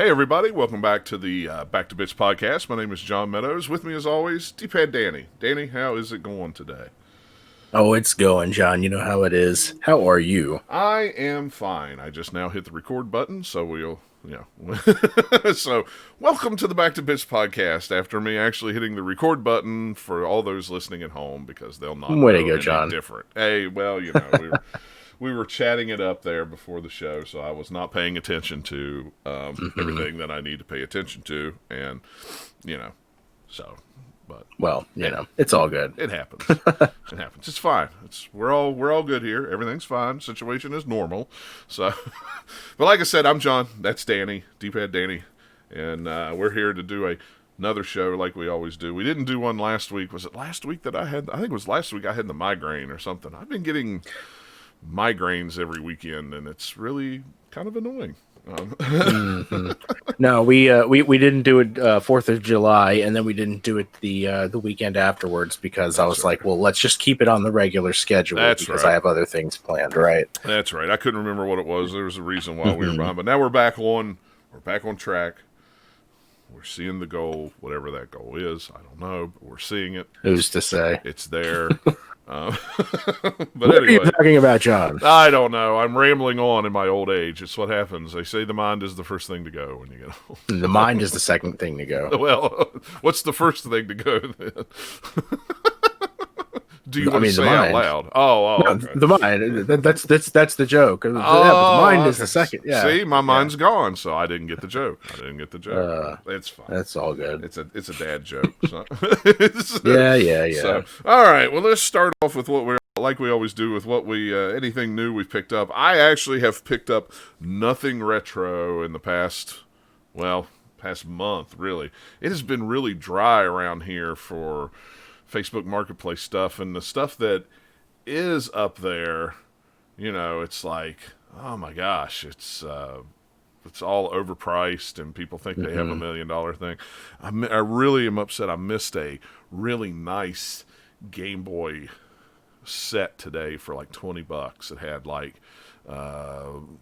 Hey everybody, welcome back to the Back to Bits podcast. My name is John Meadows. With me as always, D-Pad Danny. Danny, how is it going today? Oh, it's going, John. You know how it is. How are you? I am fine. I just now hit the record button, so so, welcome to the Back to Bits podcast after me actually hitting the record button for all those listening at home because they'll not Way to know go, any John. different. Hey, well, we were chatting it up there before the show, so I was not paying attention to everything that I need to pay attention to, and you know, so. But Well, hey, it's all good. it happens. It happens. It's fine. We're all good here. Everything's fine. Situation is normal. So, but like I said, I'm John. That's Danny, D-Pad Danny, and we're here to do another show like we always do. We didn't do one last week. Was it last week that I had? I think it was last week I had the migraine or something. I've been getting migraines every weekend, and it's really kind of annoying. No, we didn't do it 4th of July, and then we didn't do it the weekend afterwards because I was like, well, let's just keep it on the regular schedule because I have other things planned, right? That's right. I couldn't remember what it was. There was a reason why we were behind, but now we're back on track. We're seeing the goal, whatever that goal is. I don't know, but we're seeing it. Who's to say? It's there. But what anyway, are you talking about, John? I don't know. I'm rambling on in my old age. It's what happens. They say the mind is the first thing to go when you get old. The mind is the second thing to go. Well, what's the first thing to go then? Do you want to say out loud? No, okay. The mind. That's the joke. The mind is the second. Yeah. See, my mind's gone, so I didn't get the joke. It's fine. That's all good. It's a dad joke. So. Yeah. So, all right. Well, let's start off with what we always do with what we anything new we've picked up. I actually have picked up nothing retro in the past month. Really, it has been really dry around here for Facebook Marketplace stuff, and the stuff that is up there, it's like, oh my gosh, it's all overpriced, and people think they have $1 million thing. I really am upset. I missed a really nice Game Boy set today for like $20. It had like,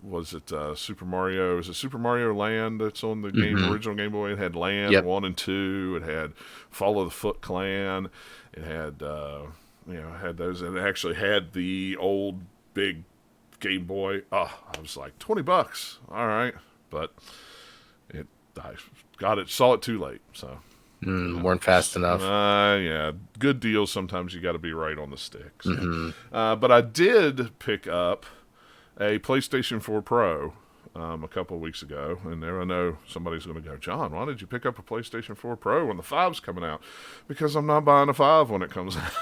was it Super Mario? Is it Super Mario Land that's on the original Game Boy? It had Land 1 and 2. It had Follow the Foot Clan. It had had those, and it actually had the old big Game Boy. Oh, I was like $20. All right, but I saw it too late, so weren't fast enough. Yeah, good deals. Sometimes you got to be right on the stick. So. But I did pick up a PlayStation 4 Pro a couple of weeks ago, and there I know somebody's going to go, John, why did you pick up a PlayStation 4 Pro when the 5's coming out? Because I'm not buying a 5 when it comes out.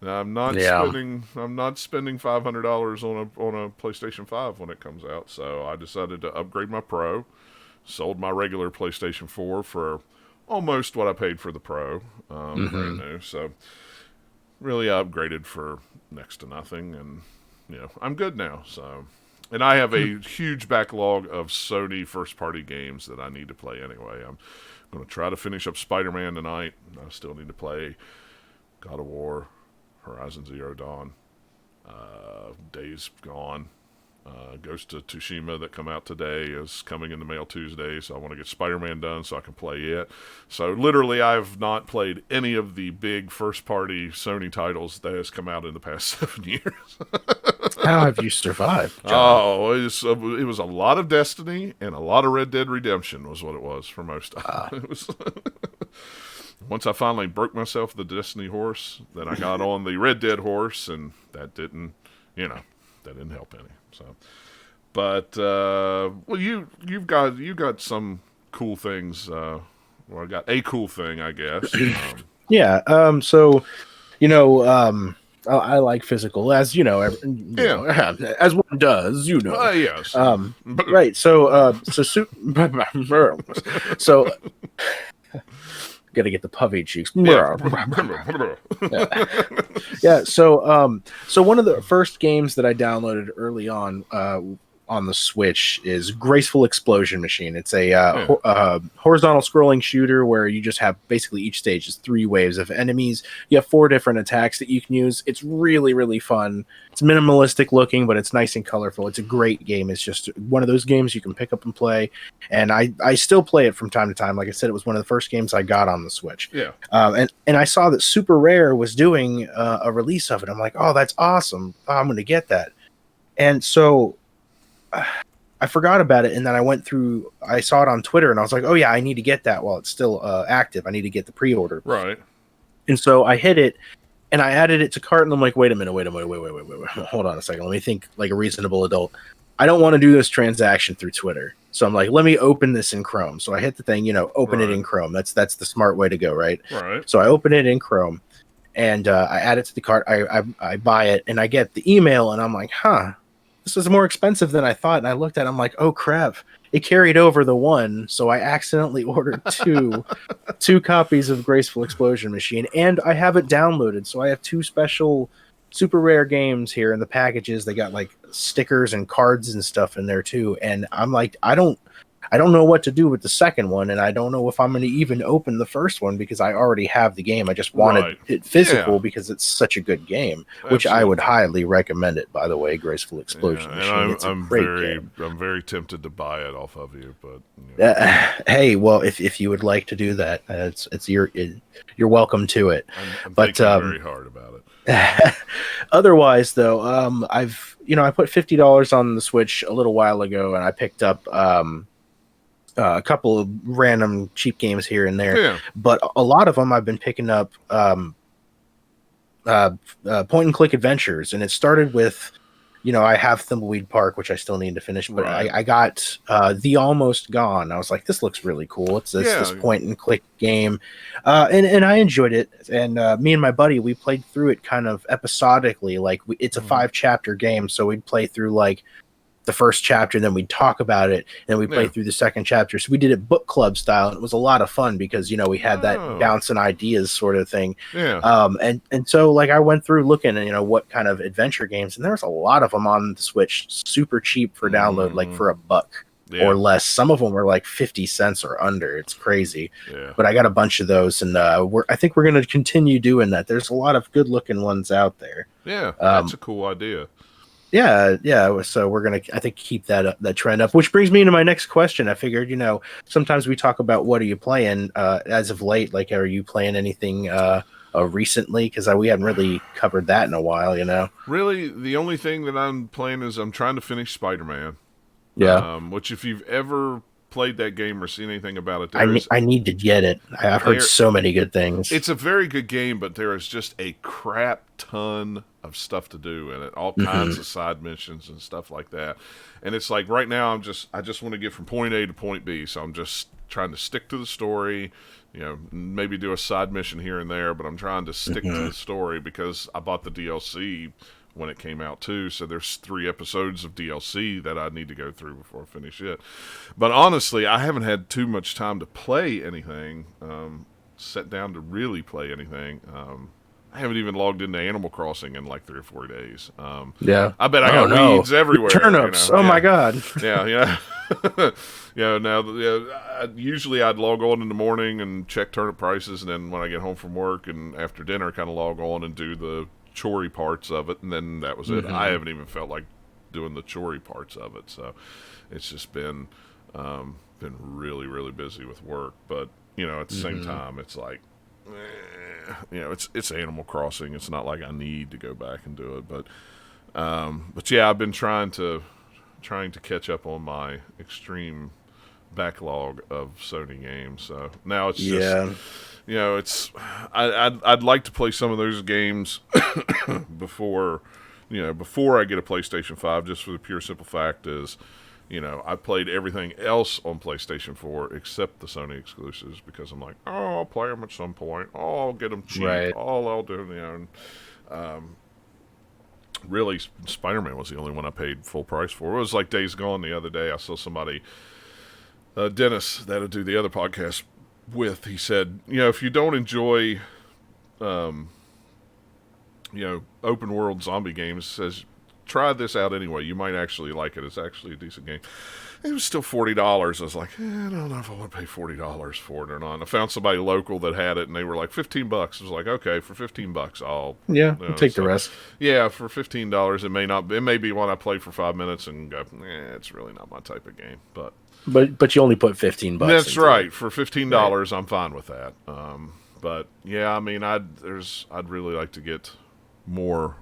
I'm not spending $500 on a PlayStation 5 when it comes out. So I decided to upgrade my Pro. Sold my regular PlayStation 4 for almost what I paid for the Pro, brand new. So really I upgraded for next to nothing, and I'm good now. So, and I have a huge backlog of Sony first-party games that I need to play anyway. I'm going to try to finish up Spider-Man tonight. I still need to play God of War, Horizon Zero Dawn, Days Gone. Ghost of Tsushima that come out today is coming in the mail Tuesday, so I want to get Spider-Man done so I can play it. So literally I've not played any of the big first-party Sony titles that has come out in the past 7 years. How have you survived, John? Oh, it was a lot of Destiny and a lot of Red Dead Redemption was what it was for most of it. It was once I finally broke myself the Destiny horse, then I got on the Red Dead horse, and that didn't help any. So, but well, you've got some cool things. Well, I got a cool thing, I guess. Yeah. So, I like physical, as as one does. Yes. Right. So, so. Gotta get the puffy cheeks. Yeah. So one of the first games that I downloaded early on on the Switch is Graceful Explosion Machine. It's a horizontal scrolling shooter where you just have basically each stage is 3 waves of enemies. You have 4 different attacks that you can use. It's really, really fun. It's minimalistic looking, but it's nice and colorful. It's a great game. It's just one of those games you can pick up and play. And I still play it from time to time. Like I said, it was one of the first games I got on the Switch. Yeah. And I saw that Super Rare was doing a release of it. I'm like, oh, that's awesome. I'm going to get that. And so I forgot about it, and then I saw it on Twitter, and I was like, oh yeah, I need to get that while it's still active. I need to get the pre-order. Right. And so I hit it, and I added it to cart, and I'm like, wait a minute, wait, hold on a second. Let me think like a reasonable adult. I don't want to do this transaction through Twitter. So I'm like, let me open this in Chrome. So I hit the thing, open it in Chrome. That's the smart way to go, right? Right. So I open it in Chrome, and I add it to the cart. I buy it, and I get the email, and I'm like, this was more expensive than I thought. And I looked at it, I'm like, oh crap, it carried over the one. So I accidentally ordered two copies of Graceful Explosion Machine, and I have it downloaded. So I have 2 special Super Rare games here in the packages. They got like stickers and cards and stuff in there too. And I'm like, I don't know what to do with the second one, and I don't know if I'm going to even open the first one because I already have the game. I just wanted it physical because it's such a good game, which I would highly recommend it, by the way, Graceful Explosion Machine. I'm very tempted to buy it off of you, but hey, well, if you would like to do that, you're welcome to it. I'm thinking very hard about it. Otherwise, though, I put $50 on the Switch a little while ago, and I picked up a couple of random cheap games here and there, but a lot of them I've been picking up point and click adventures, and it started with, I have Thimbleweed Park, which I still need to finish, but I got The Almost Gone. I was like, this looks really cool. It's this point and click game, and I enjoyed it. And me and my buddy, we played through it kind of episodically. Like it's a 5-chapter game, so we'd play through like the first chapter, and then we'd talk about it, and then we played through the second chapter. So we did it book club style, and it was a lot of fun because we had that bouncing ideas sort of thing. And so like I went through looking at what kind of adventure games, and there's a lot of them on the Switch, super cheap for download, like for $1 or less. Some of them were like 50 cents or under. It's crazy. But I got a bunch of those, and I think we're going to continue doing that. There's a lot of good looking ones out there. That's a cool idea. Yeah. So we're gonna, I think, keep that trend up. Which brings me to my next question. I figured, sometimes we talk about what are you playing as of late. Like, are you playing anything recently? Because we haven't really covered that in a while. Really, the only thing that I'm playing is I'm trying to finish Spider-Man. Which, if you've ever played that game or seen anything about it, I need to get it. I've heard so many good things. It's a very good game, but there is just a crap ton of stuff to do in it, all kinds of side missions and stuff like that. And it's like right now I just want to get from point A to point B, so I'm just trying to stick to the story, maybe do a side mission here and there, but I'm trying to stick to the story because I bought the DLC when it came out too, so there's 3 episodes of DLC that I need to go through before I finish it. But honestly, I haven't had too much time to play anything, sit down to really play anything. I haven't even logged into Animal Crossing in like 3 or 4 days. I bet I got weeds everywhere. Turnips. Oh my god. Usually I'd log on in the morning and check turnip prices, and then when I get home from work and after dinner, kind of log on and do the chory parts of it, and then that was it. I haven't even felt like doing the chory parts of it, so it's just been really, really busy with work. But at the same time, it's like it's Animal Crossing. It's not like I need to go back and do it, but yeah, I've been trying to catch up on my extreme backlog of Sony games. So now it's just it's I'd like to play some of those games before I get a PlayStation 5, just for the pure simple fact is I played everything else on PlayStation 4 except the Sony exclusives because I'm like, I'll play them at some point. I'll get them cheap. I'll do really, Spider-Man was the only one I paid full price for. It was like Days Gone the other day. I saw somebody, Dennis, that'll do the other podcast with. He said, if you don't enjoy, open world zombie games, says try this out anyway. You might actually like it. It's actually a decent game. It was still $40. I was like, I don't know if I want to pay $40 for it or not. And I found somebody local that had it, and they were like $15. I was like, okay, for $15, I'll take the rest. Yeah, for $15, it may not. It may be one I play for 5 minutes and go, it's really not my type of game. But you only put $15. That's right. For $15, I'm fine with that. But yeah, I mean, I'd really like to get more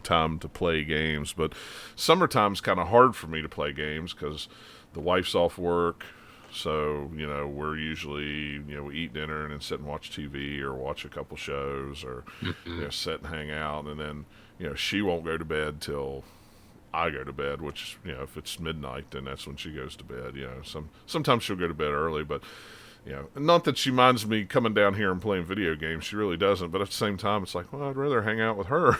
time to play games. But summertime's kind of hard for me to play games because the wife's off work. So, we're usually, we eat dinner and then sit and watch TV or watch a couple shows or, sit and hang out. And then, she won't go to bed till I go to bed, which, if it's midnight, then that's when she goes to bed. Sometimes she'll go to bed early, but, not that she minds me coming down here and playing video games. She really doesn't. But at the same time, it's like, well, I'd rather hang out with her.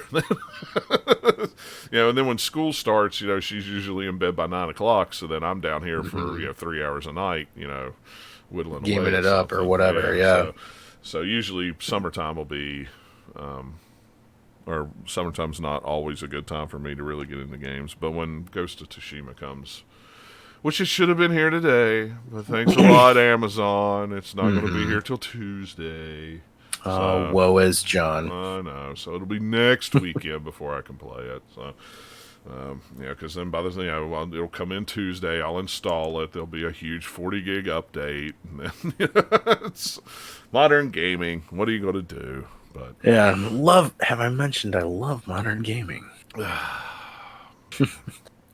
And then when school starts, she's usually in bed by 9 o'clock. So then I'm down here for, 3 hours a night, whittling away. Gaming it up or whatever, yeah. So usually summertime will be, or summertime's not always a good time for me to really get into games. But when Ghost of Tsushima comes, which it should have been here today, but thanks a lot, Amazon. It's not going to be here till Tuesday. So, woe is John. I know. So it'll be next weekend before I can play it. So, because then by the time it'll come in Tuesday, I'll install it. There'll be a huge 40 gig update. And then, it's modern gaming. What are you going to do? But yeah, have I mentioned I love modern gaming?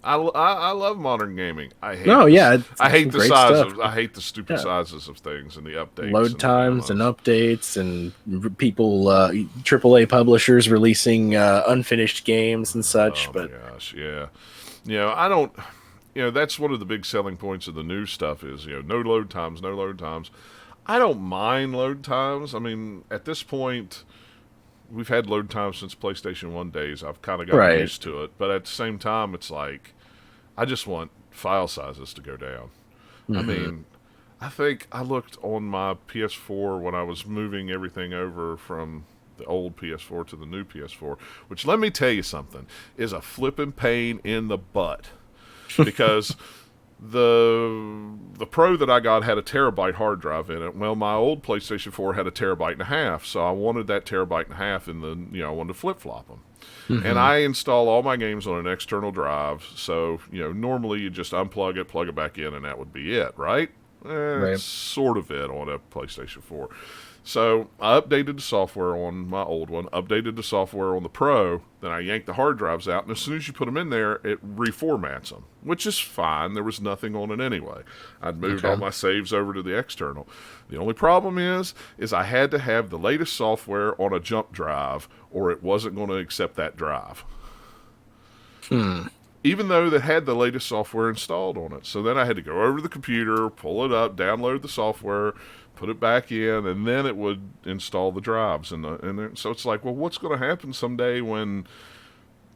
I love modern gaming. I hate I hate the size I hate the stupid sizes of things and the updates, load times and updates, and people AAA publishers releasing unfinished games and such. Oh my gosh, yeah. I don't. That's one of the big selling points of the new stuff is no load times. I don't mind load times. I mean, at this point, we've had load times since PlayStation 1 days. I've kind of gotten used to it. But at the same time, it's like, I just want file sizes to go down. I mean, I think I looked on my PS4 when I was moving everything over from the old PS4 to the new PS4, which, let me tell you something, is a flipping pain in the butt. Because the Pro that I got had a terabyte hard drive in it. Well, my old PlayStation 4 had a terabyte and a half, so I wanted that terabyte and a half in the, I wanted to flip-flop them. And I install all my games on an external drive, so, normally you just unplug it, plug it back in, and that would be it, right? It's sort of it on a PlayStation 4. So I updated the software on my old one, updated the software on the Pro, then I yanked the hard drives out, and as soon as you put them in there, it reformats them, which is fine. There was nothing on it anyway. I'd moved all my saves over to the external. The only problem is I had to have the latest software on a jump drive, or it wasn't going to accept that drive. Even though they had the latest software installed on it. So then I had to go over to the computer, pull it up, download the software, put it back in, and then it would install the drives. And so it's like, well, what's going to happen someday when,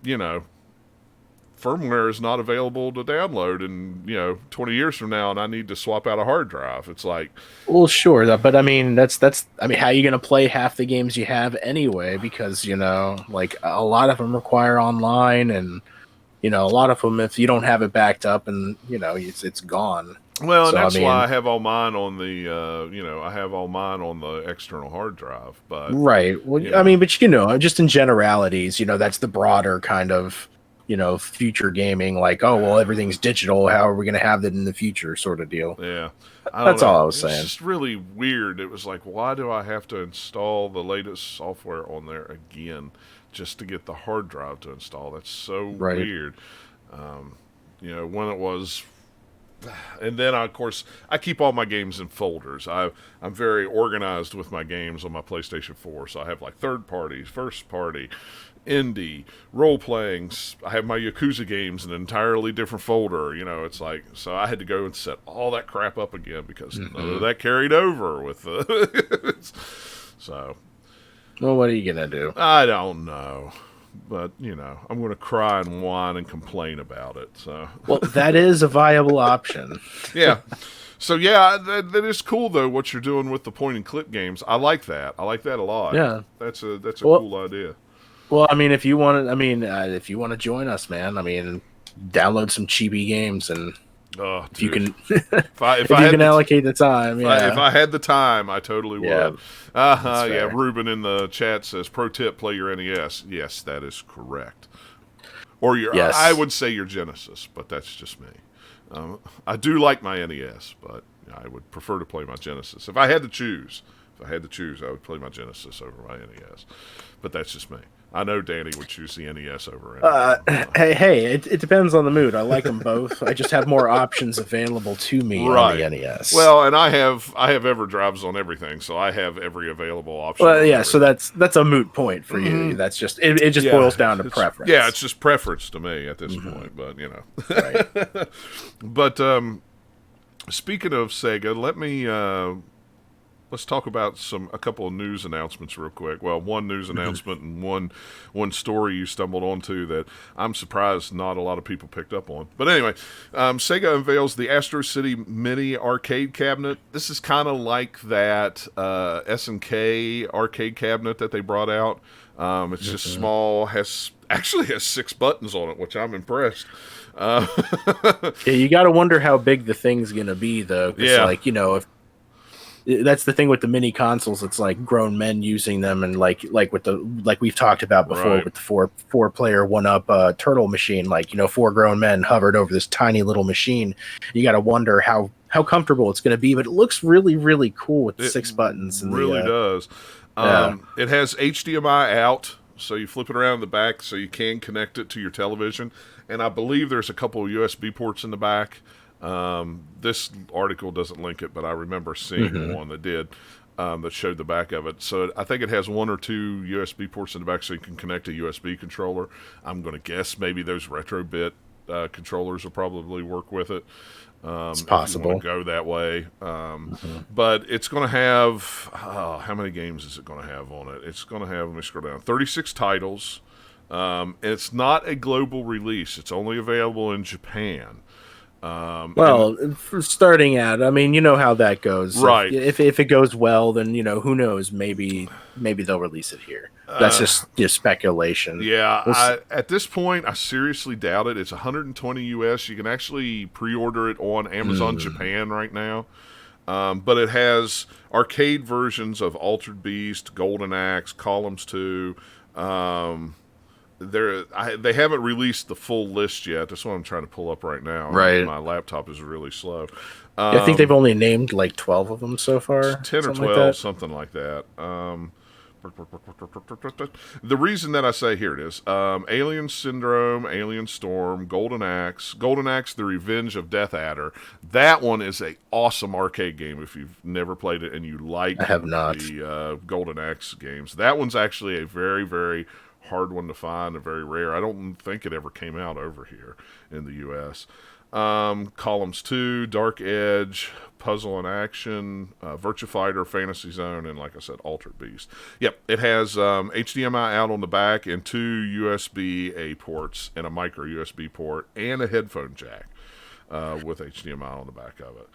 firmware is not available to download and, 20 years from now and I need to swap out a hard drive? It's like... Well, sure. But I mean, that's how are you going to play half the games you have anyway? Because, like a lot of them require online, and, a lot of them, if you don't have it backed up and, it's gone. Well, and that's why I have all mine on the, I have all mine on the external hard drive. But right. Well, I mean, but just in generalities, that's the broader kind of, future gaming. Like, oh well, everything's digital. How are we going to have that in the future? Sort of deal. Yeah, that's all I was saying. It's just really weird. It was like, why do I have to install the latest software on there again just to get the hard drive to install? That's so weird. When it was. And then, of course, I keep all my games in folders. I'm very organized with my games on my PlayStation 4. So I have like third party, first party, indie, role playing. I have my Yakuza games in an entirely different folder. It's like, so I had to go and set all that crap up again because none of that carried over with the. So. Well, what are you going to do? I don't know. But, I'm going to cry and whine and complain about it. So. Well, that is a viable option. Yeah. So, yeah, that is cool, though, what you're doing with the point-and-click games. I like that. I like that a lot. Yeah. That's a cool idea. Well, I mean, if you want to join us, man, I mean, download some chibi games, and Oh, if you dude. can, If if I you had can the allocate the time, if yeah, I had the time, I totally yeah, would. that's Yeah. fair. Ruben in the chat says, "Pro tip: play your NES." Yes, that is correct. Or your, I Yes. would say your Genesis, but that's just me. I do like my NES, but I would prefer to play my Genesis if I had to choose. If I had to choose, I would play my Genesis over my NES, but that's just me. I know Danny would choose the NES over Uh, anything. hey, it depends on the mood. I like them both. I just have more options available to me on the Right. NES. Well, and I have EverDrives on everything, so I have every available option Well, on yeah, so everything. that's a moot point for you. That's just it just Yeah, boils down to it's preference. just preference to me at this Hmm. point, but Right. but speaking of Sega, let's talk about a couple of news announcements real quick. Well, one news announcement and one story you stumbled onto that I'm surprised not a lot of people picked up on. But anyway, Sega unveils the Astro City Mini arcade cabinet. This is kind of like that SNK arcade cabinet that they brought out. It's just Hmm. small, actually has 6 buttons on it, which I'm impressed. Uh, Yeah, you got to wonder how big the thing's gonna be, though, because yeah, like if that's the thing with the mini consoles, it's like grown men using them, and like with the like we've talked about before right. with the four player one up turtle machine, like four grown men hovered over this tiny little machine. You got to wonder how comfortable it's going to be, but it looks really really cool with the It 6 buttons and really the does. yeah. It has HDMI out, so you flip it around in the back so you can connect it to your television. And I believe there's a couple of USB ports in the back. This article doesn't link it, but I remember seeing Hmm. one that did. That showed the back of it. So I think it has 1 or 2 USB ports in the back so you can connect a USB controller. I'm going to guess maybe those Retrobit controllers will probably work with it It's if you want to possible. go that way. Hmm. But it's going to have, how many games is it going to have on it? It's going to have, let me scroll down, 36 titles. It's not a global release, it's only available in Japan. And Well, for starting out, I mean, you know how that goes. If right. if it goes well, then who knows? Maybe they'll release it here. That's just speculation. Yeah, We'll see. at this point, I seriously doubt it. It's 120 US. You can actually pre-order it on Amazon Mm, Japan right now. But it has arcade versions of Altered Beast, Golden Axe, Columns 2. Um, they haven't released the full list yet. That's what I'm trying to pull up right now, and right. my laptop is really slow. Yeah, I think they've Um, only named like 12 of them so far, 10 or something like 12, that. something like that. The reason that I say, here it is: Alien Syndrome, Alien Storm, Golden Axe, The Revenge of Death Adder. That one is a awesome arcade game if you've never played it and you I like have not. the Golden Axe games. That one's actually a very, very hard one to find and very rare. I don't think it ever came out over here in the U.S. Columns 2, Dark Edge, Puzzle and Action, Virtua Fighter, Fantasy Zone, and like I said, Altered Beast. Yep, it has HDMI out on the back and 2 USB-A ports and a micro USB port and a headphone jack with HDMI on the back of it.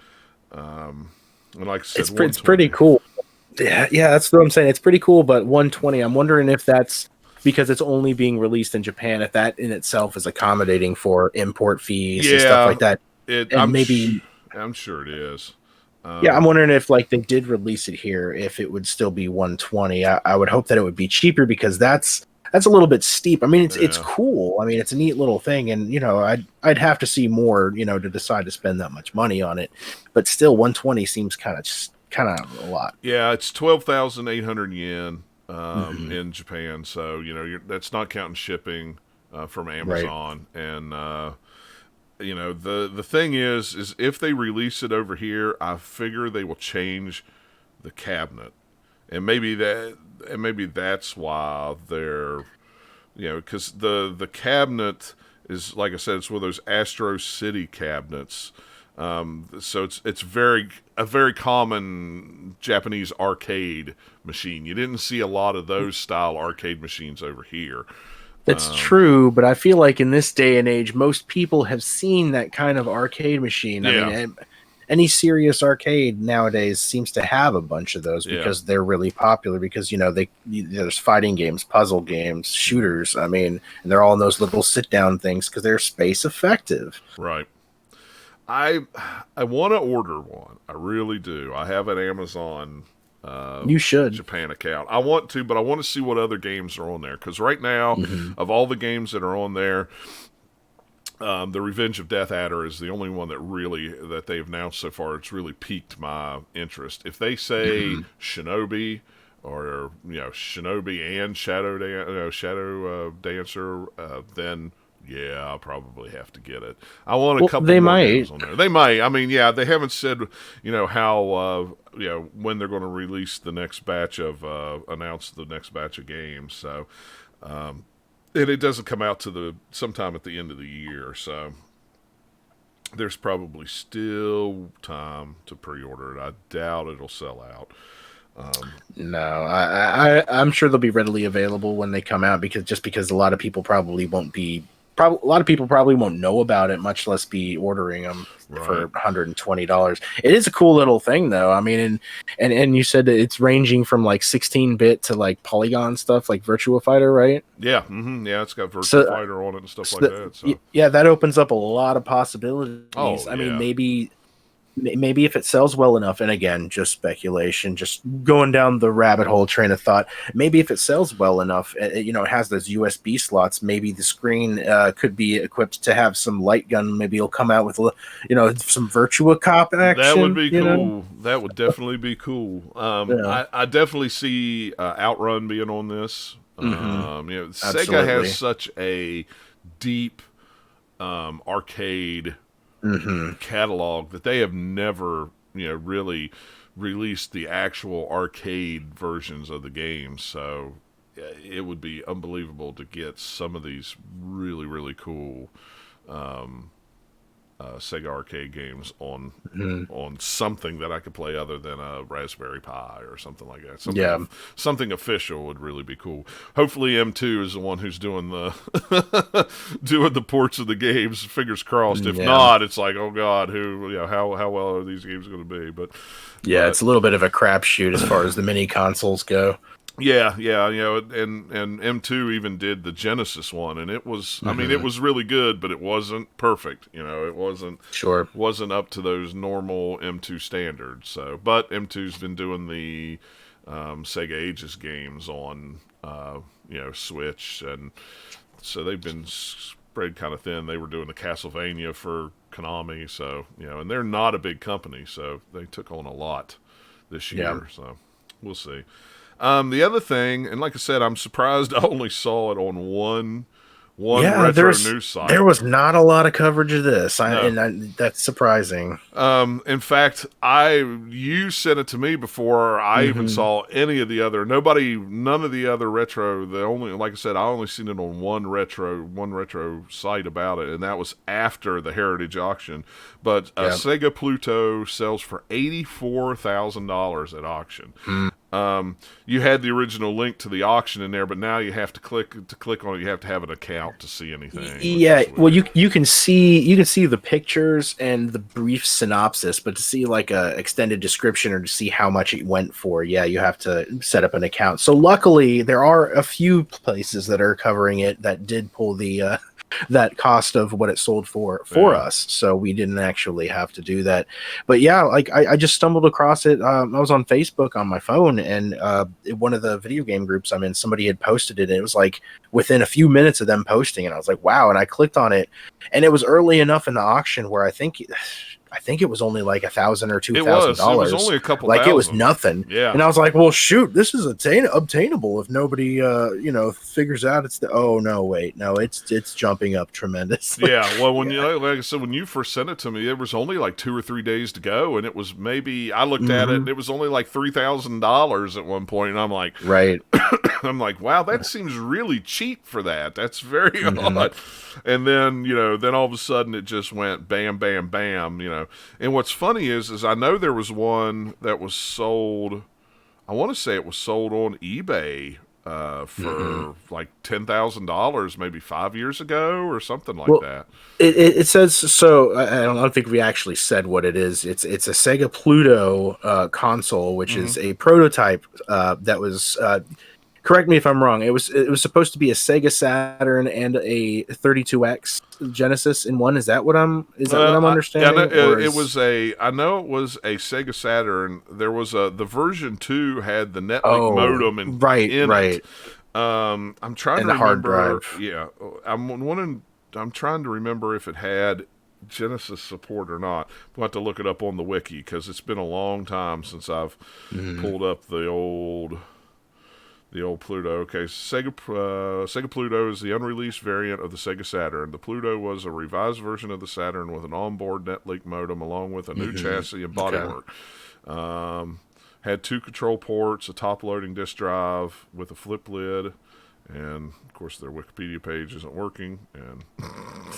And like I said, It's pretty 120. cool. Yeah, that's what I'm saying. It's pretty cool, but 120. I'm wondering if that's because it's only being released in Japan. If that in itself is accommodating for import fees and stuff Yeah, like that, and maybe I'm sure it is. yeah, I'm Um, wondering if like they did release it here, if it would still be 120. I would hope that it would be cheaper because that's a little bit steep. I mean, it's yeah. cool. I mean, it's a neat little thing, and I'd have to see more, to decide to spend that much money on it. But still, 120 seems kind of a lot. Yeah, it's 12,800 yen Hmm. in Japan. So that's not counting shipping from Right. Amazon. And the thing is if they release it over here, I figure they will change the cabinet, and maybe that's why they're because the cabinet is, like I said, it's one of those Astro City cabinets. So it's a very common Japanese arcade machine. You didn't see a lot of those style arcade machines over here. That's true, but I feel like in this day and age, most people have seen that kind of arcade machine. I mean, Yeah, any serious arcade nowadays seems to have a bunch of those because they're really popular. Because there's fighting games, puzzle games, shooters. I mean, and they're all in those little sit down things because they're space effective. Right. I want to order one. I really do. I have an Amazon you should Japan account. I want to, but I want to see what other games are on there, because right now, of all the games that are on there, the Revenge of Death Adder is the only one that they've announced so far. It's really piqued my interest. If they say Shinobi, or Shinobi and Shadow Dancer, then yeah, I'll probably have to get it. I want a couple more games on there. They might. I mean, yeah, they haven't said, how, when they're going to release the next batch of, announce the next batch of games. So, and it doesn't come out to sometime at the end of the year. So, there's probably still time to pre-order it. I doubt it'll sell out. No, I'm sure they'll be readily available when they come out, because a lot of people probably won't be. A lot of people probably won't know about it, much less be ordering them for $120. It is a cool little thing, though. I mean, and you said that it's ranging from like 16-bit to like polygon stuff, like Virtua Fighter, right? Yeah, yeah, it's got Virtua Fighter on it and stuff like that. So. Yeah, that opens up a lot of possibilities. I mean, maybe if it sells well enough, and again, just speculation, just going down the rabbit hole train of thought, maybe if it sells well enough, it has those USB slots, maybe the screen could be equipped to have some light gun. Maybe it'll come out with, some Virtua Cop action. That would be cool. That would definitely be cool. I definitely see Outrun being on this. Sega has such a deep arcade catalog that they have never, really released the actual arcade versions of the games. So it would be unbelievable to get some of these really, really cool Sega arcade games on something that I could play other than a Raspberry Pi or something like that. Something official would really be cool. Hopefully M2 is the one who's doing the doing the ports of the games. Fingers crossed. If not, it's like, oh God, how well are these games going to be? But it's a little bit of a crapshoot as far as the mini consoles go. Yeah, and M2 even did the Genesis one, and it was, I mean, it was really good, but it wasn't perfect. It wasn't up to those normal M2 standards. So, but M2's been doing the Sega Ages games on, Switch, and so they've been spread kind of thin. They were doing the Castlevania for Konami, so and they're not a big company, so they took on a lot this year. So we'll see. The other thing, and like I said, I'm surprised I only saw it on one retro news site. There was not a lot of coverage of this, that's surprising. In fact, you sent it to me before I even saw any of the other. None of the other retro. Like I said, I only seen it on one retro site about it, and that was after the Heritage auction. But Sega Pluto sells for $84,000 at auction. You had the original link to the auction in there, but now you have to click on it. You have to have an account to see anything. Yeah, well, you can see the pictures and the brief synopsis, but to see like a extended description or to see how much it went for, you have to set up an account. So luckily, there are a few places that are covering it that did pull the that cost of what it sold for us, so we didn't actually have to do that. But I just stumbled across it. I was on Facebook on my phone, and one of the video game groups I'm in, somebody had posted it, and it was like within a few minutes of them posting it. I was like, wow. And I clicked on it, and it was early enough in the auction where I think it was only like $1,000 or $2,000. It was only a couple thousand. It was nothing. Yeah. And I was like, well, shoot, this is obtainable if nobody figures out it's jumping up tremendously. Yeah. Well, like I said, when you first sent it to me, it was only like 2 or 3 days to go, and it was I looked at it, and it was only like $3,000 at one point, and I'm like, right. I'm like, wow, that seems really cheap for that. That's very odd. And then, then all of a sudden it just went bam, bam, bam, And what's funny is I know there was one that was sold, I want to say it was sold on eBay for like $10,000 maybe 5 years ago or something like that. It says so. I don't think we actually said what it is. It's a Sega Pluto console, which is a prototype that was. Correct me if I'm wrong. It was supposed to be a Sega Saturn and a 32X Genesis in one. Is that what I'm understanding? I know it was a Sega Saturn. There was the version 2 had the Netlink modem in it. I'm trying to remember. Hard drive. Yeah, I'm trying to remember if it had Genesis support or not. We'll have to look it up on the wiki because it's been a long time since I've pulled up the old Pluto. Okay, Sega Pluto is the unreleased variant of the Sega Saturn. The Pluto was a revised version of the Saturn with an onboard Netlink modem along with a new chassis and bodywork. Had 2 control ports, a top-loading disk drive with a flip lid, and of course their Wikipedia page isn't working. And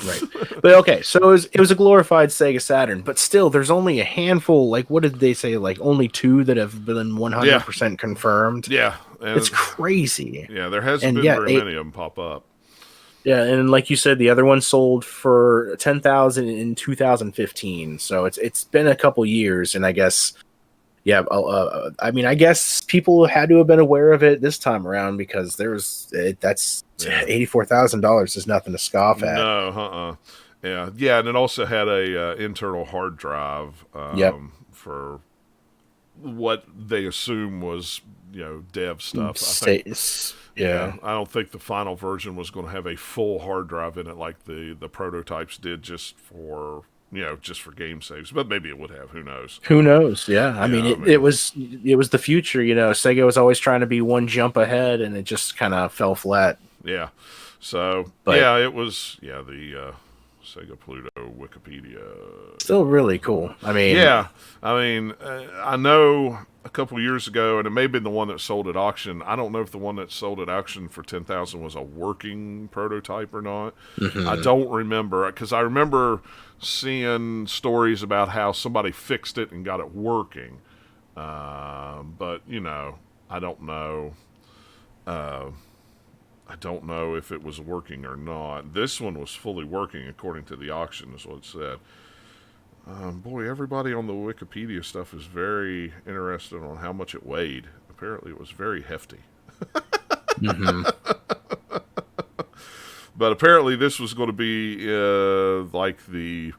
right, but okay, so it was a glorified Sega Saturn, but still, there's only a handful. Like, what did they say? Like, only 2 that have been 100% confirmed. Yeah, it's crazy. Yeah, there hasn't been very many of them pop up. Yeah, and like you said, the other one sold for $10,000 in 2015. So it's been a couple years, and I guess. Yeah, I mean, I guess people had to have been aware of it this time around because that's $84,000 is nothing to scoff at. No, yeah, and it also had a internal hard drive for what they assume was dev stuff. I don't think the final version was going to have a full hard drive in it like the prototypes did just for game saves, but maybe it would have. Who knows? Yeah, I mean, it was the future. Sega was always trying to be one jump ahead, and it just kind of fell flat. Yeah. So it was the Sega Pluto Wikipedia. Still really cool. I mean, I know a couple years ago, and it may have been the one that sold at auction. I don't know if the one that sold at auction for $10,000 was a working prototype or not. I don't remember because I remember seeing stories about how somebody fixed it and got it working. But I don't know. I don't know if it was working or not. This one was fully working according to the auction, is what it said. Boy, everybody on the Wikipedia stuff is very interested on how much it weighed. Apparently, it was very hefty. But apparently, this was going to be like I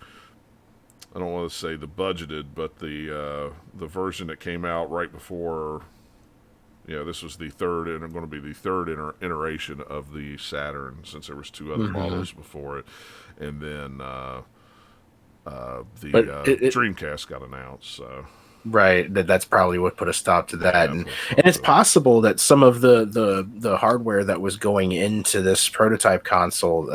don't want to say the budgeted, but the version that came out right before. This was the third, and going to be the third iteration of the Saturn, since there was 2 other models before it, and then. The Dreamcast got announced, so right. That's probably what put a stop to that, and it's possible that some of the hardware that was going into this prototype console,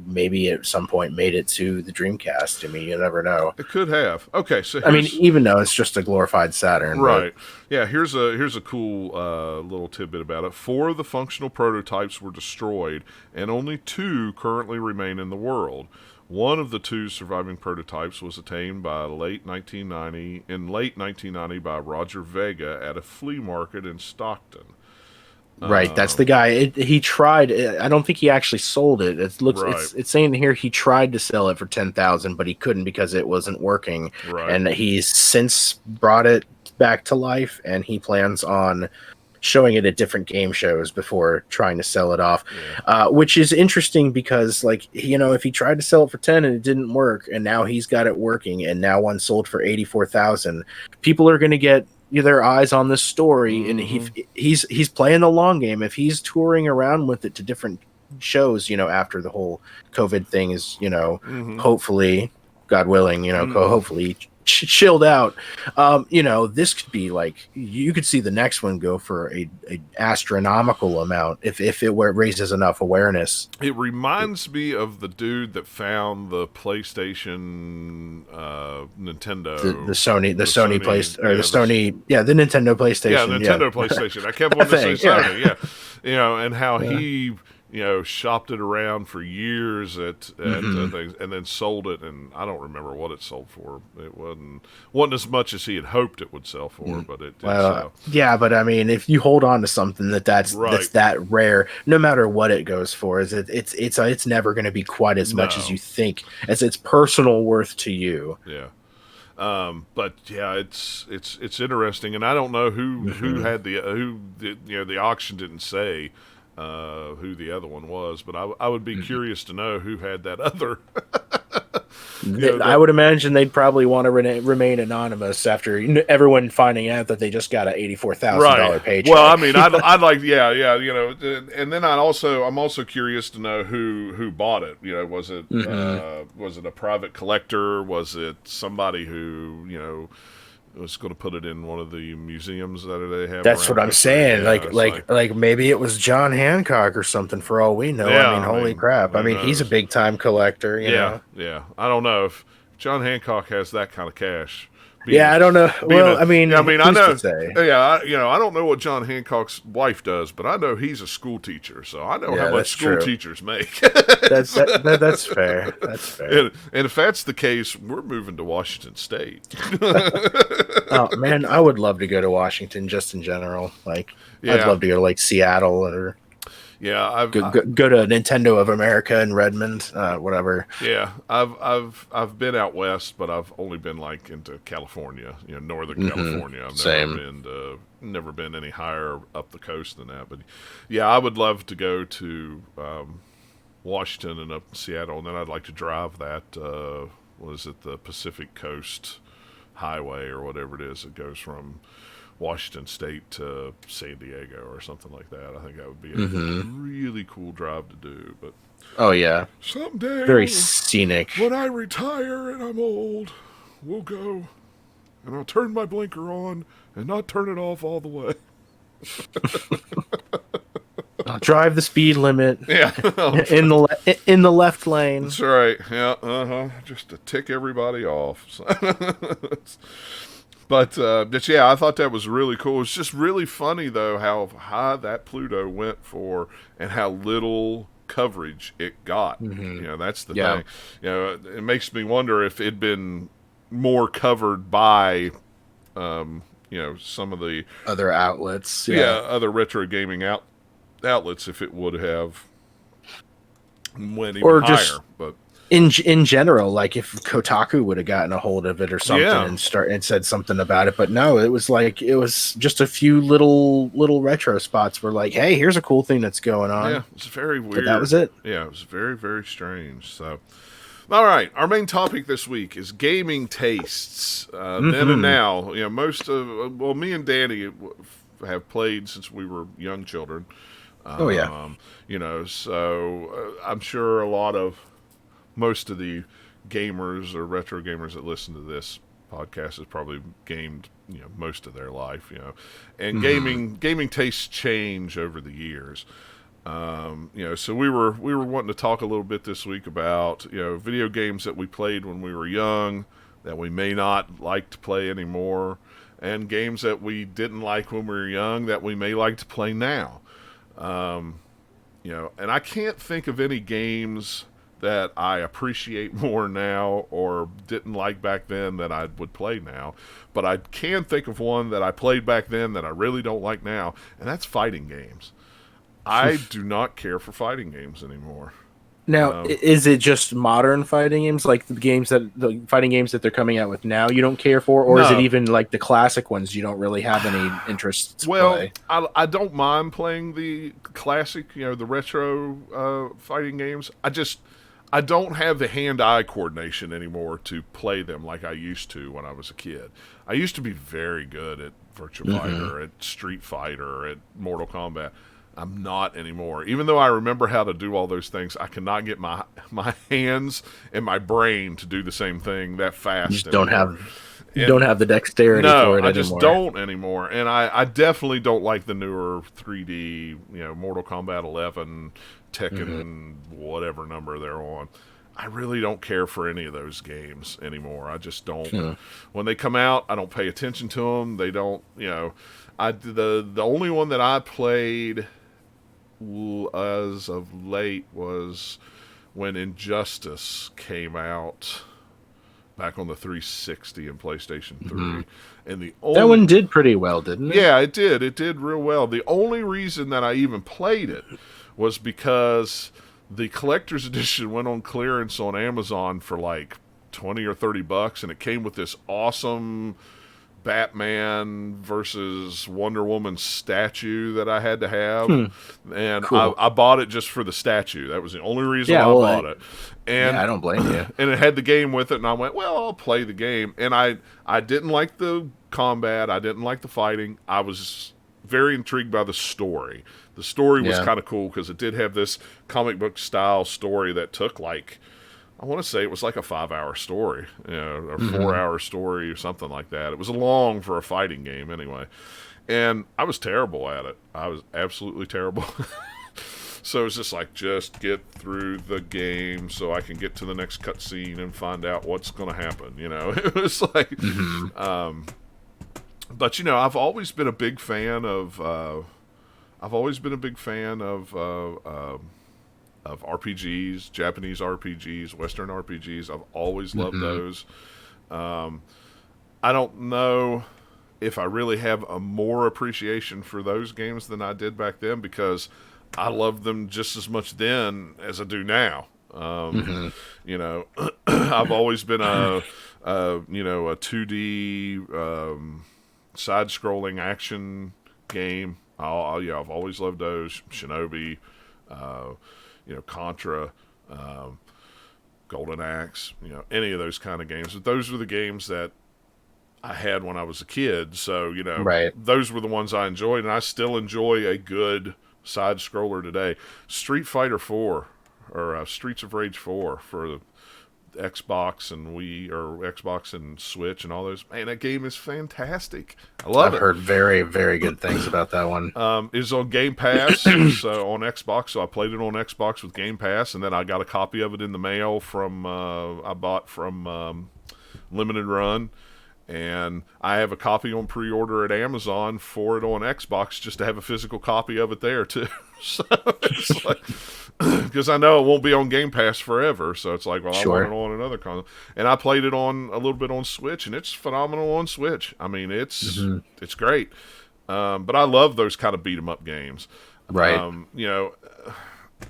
maybe at some point made it to the Dreamcast. I mean, you never know. It could have. Okay, so I mean, even though it's just a glorified Saturn, right? Yeah. Here's a cool little tidbit about it. 4 of the functional prototypes were destroyed, and only 2 currently remain in the world. One of the 2 surviving prototypes was attained by late 1990 by Roger Vega at a flea market in Stockton. Right, that's the guy. He tried. I don't think he actually sold it. It's saying here he tried to sell it for $10,000, but he couldn't because it wasn't working. Right. And he's since brought it back to life, and he plans on showing it at different game shows before trying to sell it off, which is interesting because, like, if he tried to sell it for 10 and it didn't work, and now he's got it working, and now one sold for 84,000, people are going to get their eyes on this story, and he's playing the long game. If he's touring around with it to different shows, after the whole COVID thing is, hopefully, God willing, hopefully chilled out, this could be like, you could see the next one go for a astronomical amount if it raises enough awareness. It reminds me of the dude that found the PlayStation, Nintendo, the Sony Nintendo PlayStation. Yeah, Nintendo PlayStation. I kept wanting to say Sony. And how he shopped it around for years at Mm-hmm. things, and then sold it. And I don't remember what it sold for. It wasn't as much as he had hoped it would sell for, but it did Well, sell. yeah, but I mean, if you hold on to something that's Right? that rare, no matter what it goes for, it's never going to be quite as much as No. you think as its personal worth to you. Yeah. But yeah, it's interesting, and I don't know who Hmm. had the auction didn't say who the other one was, but I would be curious to know who had that other. I That would imagine they'd probably want to remain anonymous after everyone finding out that they just got a right. $84,000 Well, I paycheck. mean, I'd like, yeah, and then I'm also curious to know who bought it. Hmm. Was it a private collector? Was it somebody who was going to put it in one of the museums that they have That's around what the I'm country? saying. Yeah, it's Like maybe it was John Hancock or something for all we know. I yeah. mean, I holy mean, crap. I who mean, he's a knows? big time collector, you Yeah, know. yeah. I don't know if John Hancock has that kind of cash. Being Yeah, a, I don't know. being Well, a, I yeah, I mean, mean, I who's to know. say? Yeah, I don't know what John Hancock's wife does, but I know he's a school teacher, so I know how Yeah, much that's school true. teachers make. That's fair. That's fair. And if that's the case, we're moving to Washington State. Oh man, I would love to go to Washington just in general. Like, I'd Yeah, love to go to like Seattle or yeah. go to Nintendo of America in Redmond, whatever. Yeah, I've been out west, but I've only been like into California, Northern Hmm. California. I've Same. never been any higher up the coast than that. But yeah, I would love to go to Washington and up in Seattle, and then I'd like to drive that. What is it, the Pacific Coast Highway or whatever it is that goes from Washington State to San Diego or something like that. I think that would be a Hmm. really cool drive to do. But Oh yeah, someday, very scenic. when I retire and I'm old, we'll go and I'll turn my blinker on and not turn it off all the way. I'll drive the speed limit Yeah, in the left lane. that's right. Yeah, just to tick everybody off. So but yeah, I thought that was really cool. It's just really funny though how high that Pluto went for and how little coverage it got. Hmm. That's the Yeah. thing. It makes me wonder if it'd been more covered by some of the Other outlets. Yeah. other retro gaming outlets if it would have went even Or higher. just But in general, like if Kotaku would have gotten a hold of it or something yeah, and said something about it, but no, it was just a few little retro spots were like, hey, here's a cool thing that's going yeah, on, it's very but that weird. was it. Yeah, it was very very strange. So. All right, our main topic this week is gaming tastes. Then and Hmm. now, me and Danny have played since we were young children. Oh yeah. So I'm sure most of the gamers or retro gamers that listen to this podcast has probably gamed, most of their life, and Hmm. gaming tastes change over the years. So we were wanting to talk a little bit this week about video games that we played when we were young that we may not like to play anymore, and games that we didn't like when we were young that we may like to play now. And I can't think of any games that I appreciate more now or didn't like back then that I would play now. But I can think of one that I played back then that I really don't like now, and that's fighting games. I do not care for fighting games anymore. Now, Um, is it just modern fighting games, like the fighting games that they're coming out with now, you don't care for, or is it no. even like the classic ones you don't really have any interest to Well, play? I don't mind playing the classic, the retro fighting games. I don't have the hand-eye coordination anymore to play them like I used to when I was a kid. I used to be very good at Virtua Hmm. Fighter, at Street Fighter, at Mortal Kombat. I'm not anymore. Even though I remember how to do all those things, I cannot get my hands and my brain to do the same thing that You fast just don't anymore. have you And don't have the dexterity no, for it I just anymore. don't anymore. And I definitely don't like the newer 3D, Mortal Kombat 11, Hmm. Tekken, whatever number they're on. I really don't care for any of those games anymore. I just don't. Hmm. When they come out, I don't pay attention to them. They don't, the only one that I played as of late was when Injustice came out back on the 360 and PlayStation 3. Mm-hmm. And that one did pretty well, didn't it? Yeah, it did. It did real well. The only reason that I even played it was because the collector's edition went on clearance on Amazon for like 20 or 30 bucks, and it came with this awesome Batman versus Wonder Woman statue that I had to have. And cool. I bought it just for the statue. That was the only reason I bought it. And I don't blame you. And it had the game with it, and I went, well, I'll play the game. And I didn't like the combat. I didn't like the fighting. I was very intrigued by the story. The story was kind of cool because it did have this comic book style story that took like, I want to say it was like a 5-hour story, or 4-hour story or something like that. It was long for a fighting game anyway. And I was terrible at it. I was absolutely terrible. So it's just like, just get through the game so I can get to the next cutscene and find out what's going to happen. It was like, but I've always been a big fan of RPGs, Japanese RPGs, Western RPGs. I've always loved those. I don't know if I really have a more appreciation for those games than I did back then, because I loved them just as much then as I do now. I've always been a 2D side-scrolling action game. I've always loved those. Shinobi, Contra, Golden Axe, any of those kind of games. But those were the games that I had when I was a kid. So, those were the ones I enjoyed, and I still enjoy a good side-scroller today. Street Fighter 4, or Streets of Rage 4 for the Xbox and Wii, or Xbox and Switch and all those. Man, that game is fantastic. I love it. I've heard very, very good things about that one. It's on Game Pass, so on Xbox. So I played it on Xbox with Game Pass, and then I got a copy of it in the mail from I bought from Limited Run. And I have a copy on pre-order at Amazon for it on Xbox, just to have a physical copy of it there too. So it's like, because I know it won't be on Game Pass forever, so it's like, well, I want it on another console. And I played it on a little bit on Switch, and it's phenomenal on Switch. I mean, it's great. But I love those kind of beat 'em up games, right? And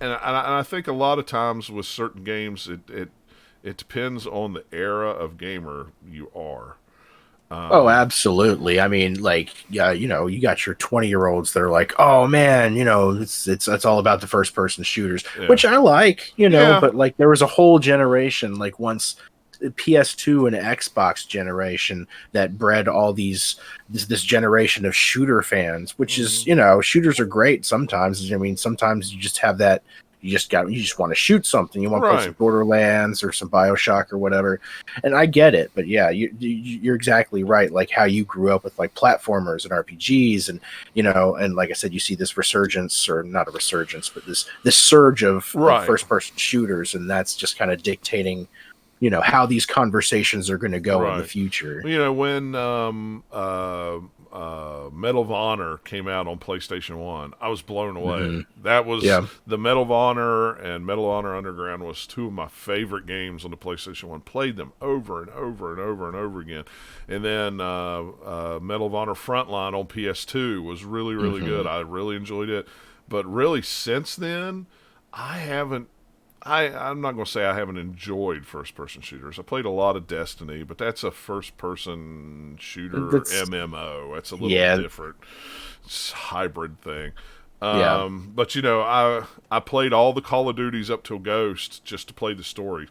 I think a lot of times with certain games, it depends on the era of gamer you are. Oh, absolutely. I mean, like, yeah, you got your 20-year-olds that are like, oh man, it's all about the first person shooters, which I like, but like there was a whole generation, like once PS2 and Xbox generation, that bred all this generation of shooter fans, which is, shooters are great sometimes. I mean, sometimes you just have that. You just want to shoot something. You want to play some Borderlands or some BioShock or whatever. And I get it, but yeah, you're exactly right. Like how you grew up with like platformers and RPGs, and and like I said, you see this resurgence, or not a resurgence, but this surge of first person shooters, and that's just kind of dictating, how these conversations are going to go in the future. When Medal of Honor came out on PlayStation 1, I was blown away. That was the Medal of Honor, and Medal of Honor Underground was two of my favorite games on the PlayStation 1. Played them over and over and over and over again. And then Medal of Honor Frontline on PS2 was really, really good. I really enjoyed it. But really, since then, I'm not going to say I haven't enjoyed first-person shooters. I played a lot of Destiny, but that's a first-person shooter MMO. That's a little different. It's a hybrid thing. But I played all the Call of Duties up till Ghost just to play the story.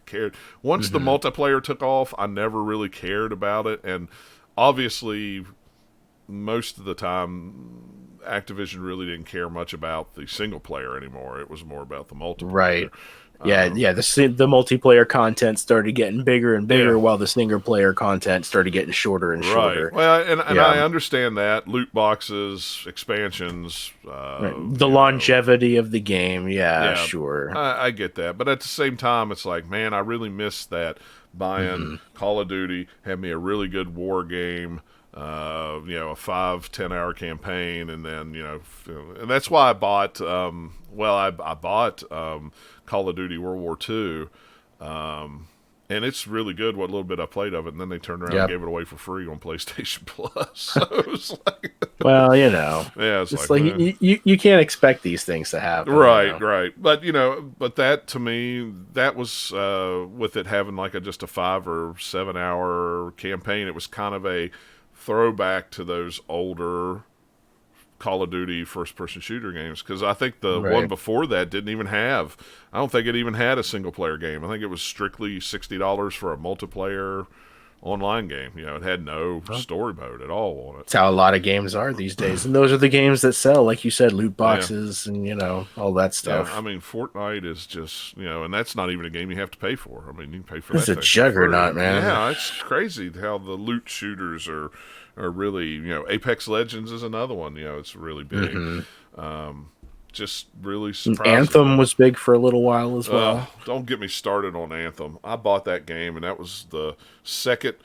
Once the multiplayer took off, I never really cared about it, and obviously most of the time Activision really didn't care much about the single player anymore. It was more about the multiplayer. Right. The multiplayer content started getting bigger and bigger, while the single player content started getting shorter and shorter. Right. Well, and I understand that. Loot boxes, expansions. The longevity of the game, sure. I get that. But at the same time, it's like, man, I really miss that buying Call of Duty, had me a really good war game, a 5-10 hour campaign, and then and that's why I bought. I bought Call of Duty World War II. And it's really good what little bit I played of it, and then they turned around and gave it away for free on PlayStation Plus. So it was like, well, yeah, it's like you can't expect these things to happen, right, right. But but that to me, that was with it having like just a 5 or 7 hour campaign. It was kind of a throwback to those older Call of Duty first-person shooter games, because I think the one before that didn't even have. I don't think it even had a single-player game. I think it was strictly $60 for a multiplayer online game. It had no story mode at all on it. That's how a lot of games are these days, and those are the games that sell, like you said, loot boxes and all that stuff. Yeah, I mean, Fortnite is just and that's not even a game you have to pay for. I mean, you can pay for that. It's a juggernaut, man. Yeah, it's crazy how the loot shooters are really, Apex Legends is another one. It's really big. Just really surprising. Anthem was big for a little while as well. Don't get me started on Anthem. I bought that game, and that was the second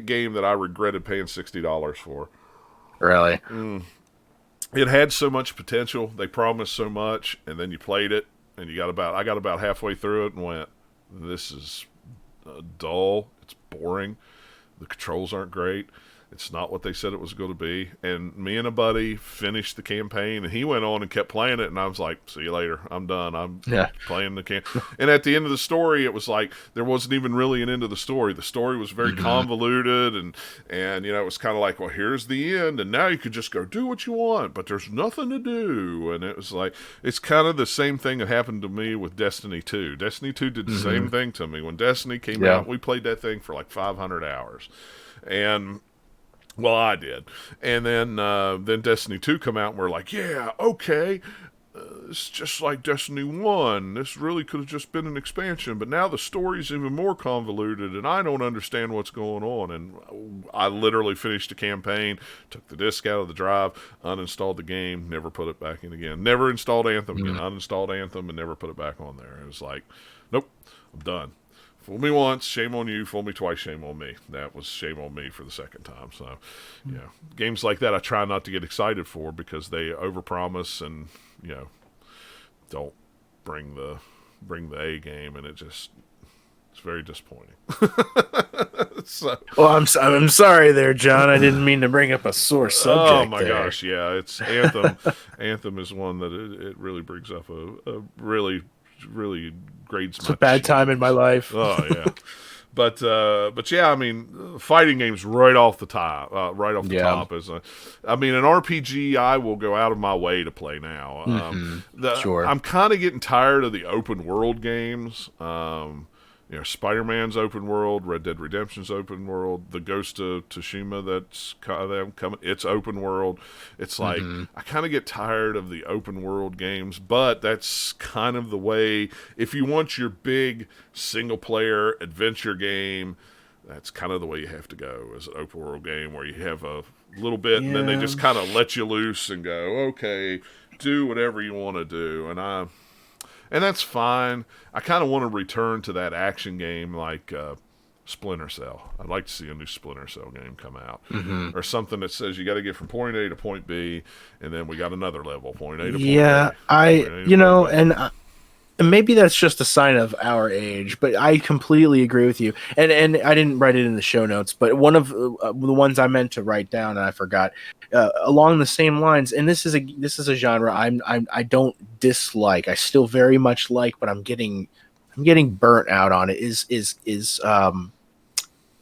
game that I regretted paying $60 for. Really? It had so much potential. They promised so much, and then you played it, and I got about halfway through it and went, "This is dull. It's boring. The controls aren't great. It's not what they said it was going to be." And me and a buddy finished the campaign, and he went on and kept playing it, and I was like, "See you later. I'm done. I'm playing the campaign." And at the end of the story, it was like there wasn't even really an end of the story. The story was very convoluted, and it was kind of like, well, here's the end, and now you could just go do what you want, but there's nothing to do. And it was like, it's kind of the same thing that happened to me with Destiny 2. Destiny 2 did the same thing to me. When Destiny came out, we played that thing for like 500 hours. And well, I did. And then Destiny 2 come out, and we're like, yeah, okay, it's just like Destiny 1. This really could have just been an expansion, but now the story's even more convoluted, and I don't understand what's going on. And I literally finished the campaign, took the disc out of the drive, uninstalled the game, never put it back in again. Never installed Anthem again. Uninstalled Anthem and never put it back on there. It was like, nope, I'm done. Fool me once, shame on you. Fool me twice, shame on me. That was shame on me for the second time. So, games like that I try not to get excited for, because they overpromise and don't bring the A game, and it's very disappointing. Well, I'm sorry there, John. I didn't mean to bring up a sore subject. Oh my gosh, yeah, it's Anthem. Anthem is one that it really brings up a really grades. It's a bad time in my life. Oh yeah, but yeah, I mean, fighting games right off the top, is. I mean, an RPG I will go out of my way to play now. Sure. I'm kind of getting tired of the open world games. Spider-Man's open world, Red Dead Redemption's open world, the Ghost of Tsushima that's coming, it's open world. It's like, I kind of get tired of the open world games, but that's kind of the way, if you want your big single-player adventure game, that's kind of the way you have to go, as an open world game where you have a little bit, and then they just kind of let you loose and go, okay, do whatever you want to do. And that's fine. I kind of want to return to that action game like Splinter Cell. I'd like to see a new Splinter Cell game come out. Or something that says you got to get from point A to point B, and then we got another level, point A to point B. Yeah, and maybe that's just a sign of our age, but I completely agree with you. And I didn't write it in the show notes, but one of the ones I meant to write down and I forgot, along the same lines. And this is a genre I don't dislike. I still very much like, but I'm getting burnt out on it. Is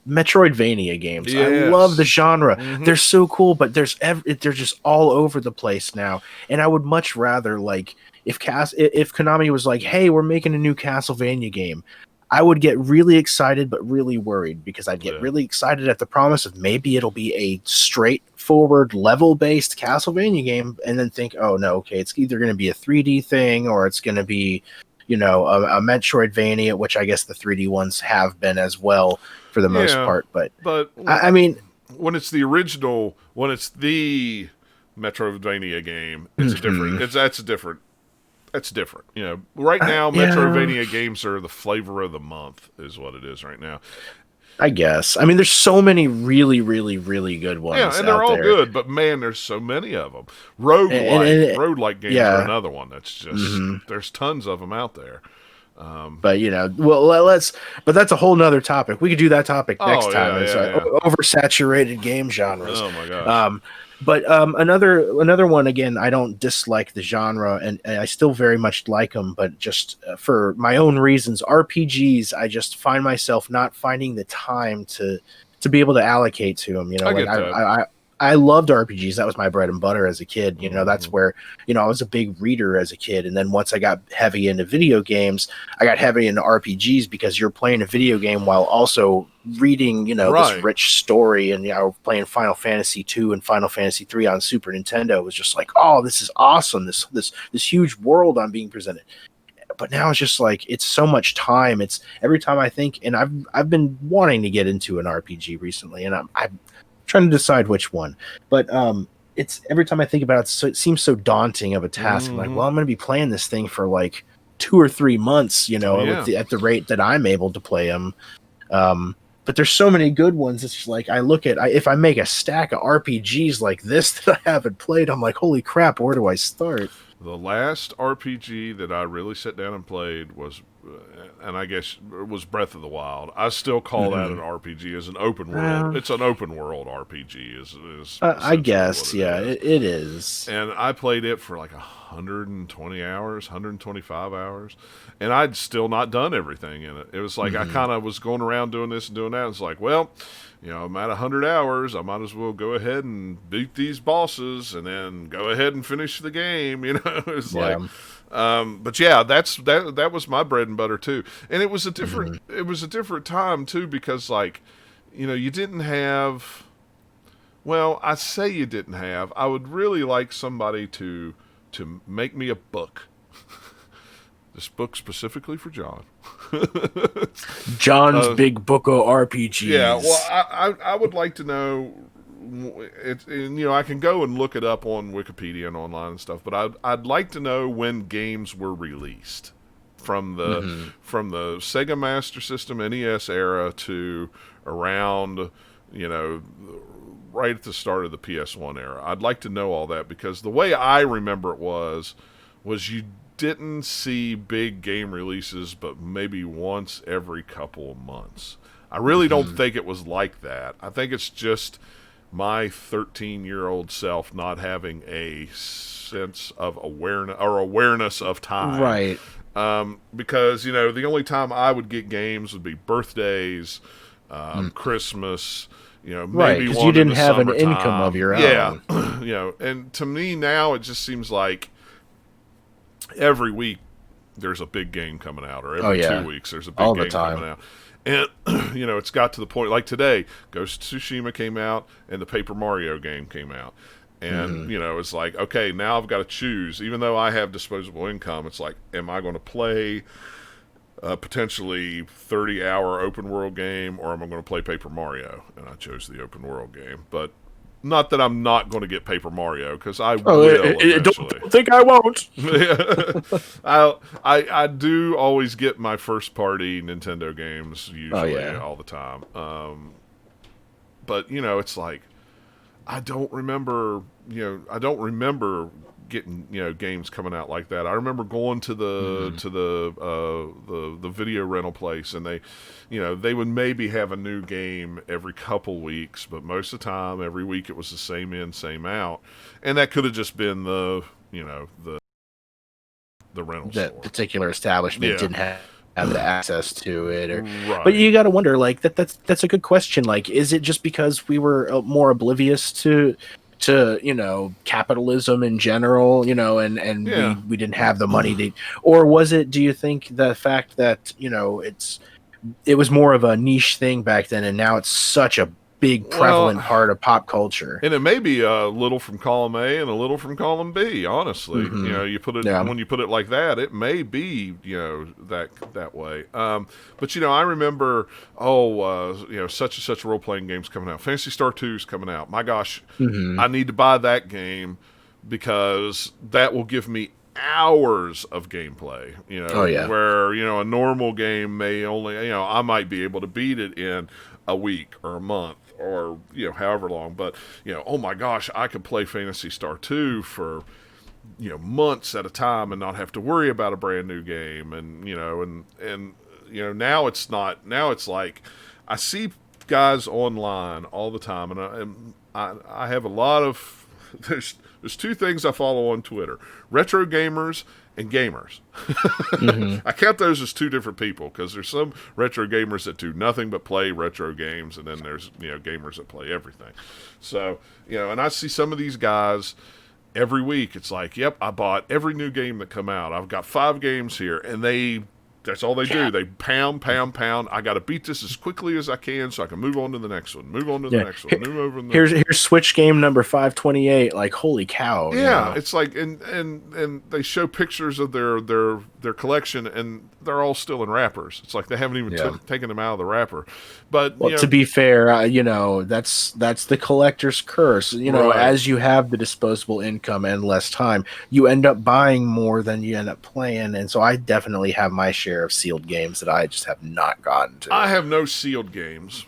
Metroidvania games. Yes. I love the genre. They're so cool, but they're just all over the place now. And I would much rather, like, if Konami was like, "Hey, we're making a new Castlevania game," I would get really excited, but really worried, because I'd get really excited at the promise of maybe it'll be a straightforward level-based Castlevania game, and then think, "Oh no, okay, it's either going to be a 3D thing or it's going to be, a Metroidvania," which I guess the 3D ones have been as well for the most part. But I mean, when it's the original, when it's the Metroidvania game, it's different. That's a different that's different. You know, right now Yeah, Metroidvania games are the flavor of the month, is what it is right now. I guess. I mean, there's so many really, really, really good Yeah, ones and they're out all there, good, but man, there's so many of them. and Roguelike games are yeah. another one that's just Hmm. there's tons of them out there. But well, let's. But that's a whole nother topic. We could do that topic next Oh time. yeah, Is yeah, yeah. oversaturated game genres. Oh my gosh. Um, but another one again. I don't dislike the genre, and I still very much like them. But just for my own reasons, RPGs. I just find myself not finding the time to be able to allocate to them. I Like get that. I loved RPGs. That was my bread and butter as a kid. That's Hmm. where, I was a big reader as a kid. And then once I got heavy into video games, I got heavy into RPGs because you're playing a video game while also reading, this Right. rich story. And, playing Final Fantasy 2 and Final Fantasy 3 on Super Nintendo was just like, oh, this is awesome. This huge world I'm being presented. But now it's just like it's so much time. It's every time I think, and I've been wanting to get into an RPG recently, and I'm trying to decide which one. But it's every time I think about it, so it seems so daunting of a task. I'm like, Hmm. well, I'm going to be playing this thing for like 2 or 3 months, Yeah. at the rate that I'm able to play them. But there's so many good ones. It's just like I look at if I make a stack of RPGs like this that I haven't played, I'm like, holy crap, where do I start? The last RPG that I really sat down and played was, and I guess it was Breath of the Wild. I still call that an Mhm. RPG. As an open world, Well, it's an open world RPG. Is I essentially what guess, it yeah, is. it is. And I played it for like 120 hours, 125 hours, and I'd still not done everything in it. It was like I Hmm. kind of was going around doing this and doing that. It's like, well, I'm at 100 hours. I might as well go ahead and beat these bosses and then go ahead and finish the game. It's like, Yeah. but yeah, that was my bread and butter too. And it was a Hmm. different time too because like, you didn't have. Well, I say you didn't have. I would really like somebody to make me a book. This book specifically for John. John's uh, Big Book of yeah, well, RPGs. I would like to know. And, I can go and look it up on Wikipedia and online and stuff, but I'd like to know when games were released from the Hmm. from the Sega Master System NES era to around you know right at the start of the PS1 era. I'd like to know all that because the way I remember it was you didn't see big game releases but maybe once every couple of months. I really don't Hmm. think it was like that. I think it's just my 13-year-old self not having a sense of awareness of time. Right. Because the only time I would get games would be birthdays, Mm. Christmas, Right, maybe because you one in didn't the have an income of summertime. your Yeah, own. and to me now it just seems like every week there's a big game coming out, or Oh every yeah, 2 weeks there's a big all the game coming time. out. And it's got to the point like today, Ghost of Tsushima came out and the Paper Mario game came out. And Hmm. it's like, okay, now I've got to choose. Even though I have disposable income, it's like, am I going to play a potentially 30-hour open world game, or am I going to play Paper Mario? And I chose the open world game. But not that I'm not going to get Paper Mario, because I Oh, will eventually. don't think I won't. I do always get my first party Nintendo games Oh usually yeah. all the time. But it's like I don't remember. I don't remember getting games coming out like that. I remember going to the Hmm. the video rental place, and they would maybe have a new game every couple weeks, but most of the time, every week it was the same in, same out, and that could have just been the rental That store. particular establishment Yeah, didn't have the access to it, but right. you got to wonder, like that's a good question. Like, is it just because we were more oblivious to capitalism in general, and we Yeah. we didn't have the money to, or was it? Do you think the fact that it was more of a niche thing back then, and now it's such a big prevalent Well, part of pop culture? and it may be a little from column A and a little from column B. Honestly, Hmm. you put it Yeah. when you put it like that, it may be that way. But I remember such and such role playing games coming out. Fantasy Star 2 is coming out. My gosh, Hmm. I need to buy that game because that will give me hours of gameplay, Oh yeah. where, a normal game may only, I might be able to beat it in a week or a month or, however long. But, oh my gosh, I could play Phantasy Star 2 for, months at a time and not have to worry about a brand new game. And, now it's not, now it's like, I see guys online all the time, and I have a lot of, there's two things I follow on Twitter: retro gamers and gamers. Mm-hmm. I count those as two different people, because there's some retro gamers that do nothing but play retro games, and then there's gamers that play everything. So and I see some of these guys every week. It's like, yep, I bought every new game that come out. I've got 5 games here, and that's all they do. They pound. I got to beat this as quickly as I can so I can move on to the next one. Move on to the next one. Move over. Here's Switch game number 528. Like, holy cow! Yeah, it's like, and they show pictures of their collection, and they're all still in wrappers. It's like they haven't even taken them out of the wrapper. But to be fair, that's the collector's curse. Right. As you have the disposable income and less time, you end up buying more than you end up playing, and so I definitely have my share of sealed games that I just have not gotten to. I have no sealed games,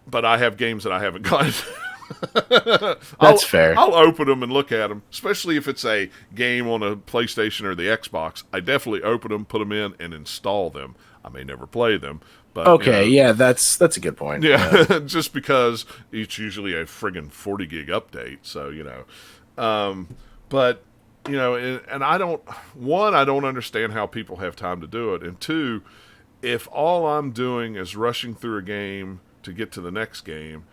but I have games that I haven't gotten to. That's fair. I'll open them and look at them, especially if it's a game on a PlayStation or the Xbox. I definitely open them, put them in, and install them. I may never play them, but okay, that's a good point. Yeah, just because it's usually a friggin' 40 gig update, so but. And I don't understand how people have time to do it. And 2, if all I'm doing is rushing through a game to get to the next game,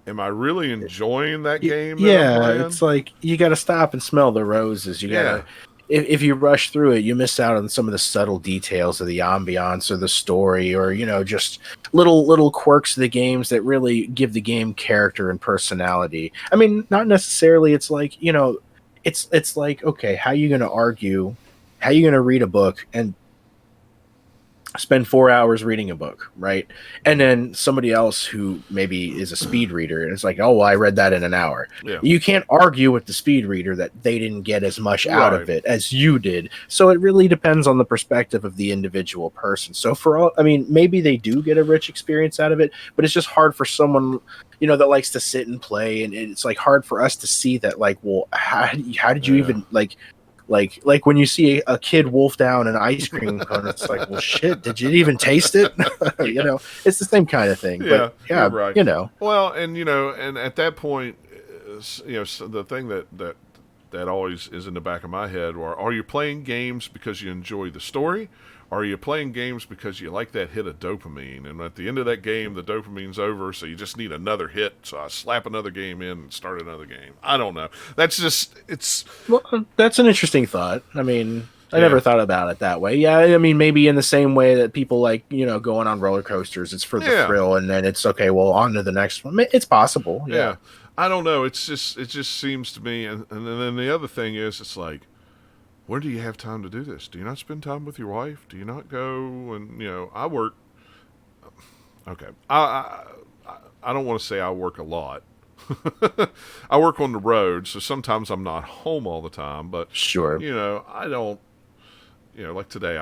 am I really enjoying that game? It's like you got to stop and smell the roses. You got to. If you rush through it, you miss out on some of the subtle details of the ambiance or the story, or just little quirks of the games that really give the game character and personality. I mean, not necessarily. It's like It's like, okay, how are you going to argue? How are you going to read a book and spend 4 hours reading a book, right? And then somebody else who maybe is a speed reader, and it's like, oh, well, I read that in an hour. Yeah. You can't argue with the speed reader that they didn't get as much out of it as you did. So it really depends on the perspective of the individual person. So maybe they do get a rich experience out of it, but it's just hard for someone that likes to sit and play, and it's like hard for us to see that, like, well, how did you even like when you see a kid wolf down an ice cream cone, it's like, well, shit, did you even taste it? It's the same kind of thing. Yeah, but yeah, right. Well, and at that point, so the thing that always is in the back of my head, are you playing games because you enjoy the story? Or are you playing games because you like that hit of dopamine? And at the end of that game, the dopamine's over, so you just need another hit. So I slap another game in and start another game. I don't know. That's an interesting thought. I mean, I never thought about it that way. Yeah, I mean, maybe in the same way that people like, going on roller coasters, it's for the thrill, and then it's okay, well, on to the next one. It's possible. Yeah. I don't know. It just seems to me, and then the other thing is, it's like, when do you have time to do this? Do you not spend time with your wife? Do you not go and, I work. Okay. I don't want to say I work a lot. I work on the road, so sometimes I'm not home all the time, but sure. I don't, like today,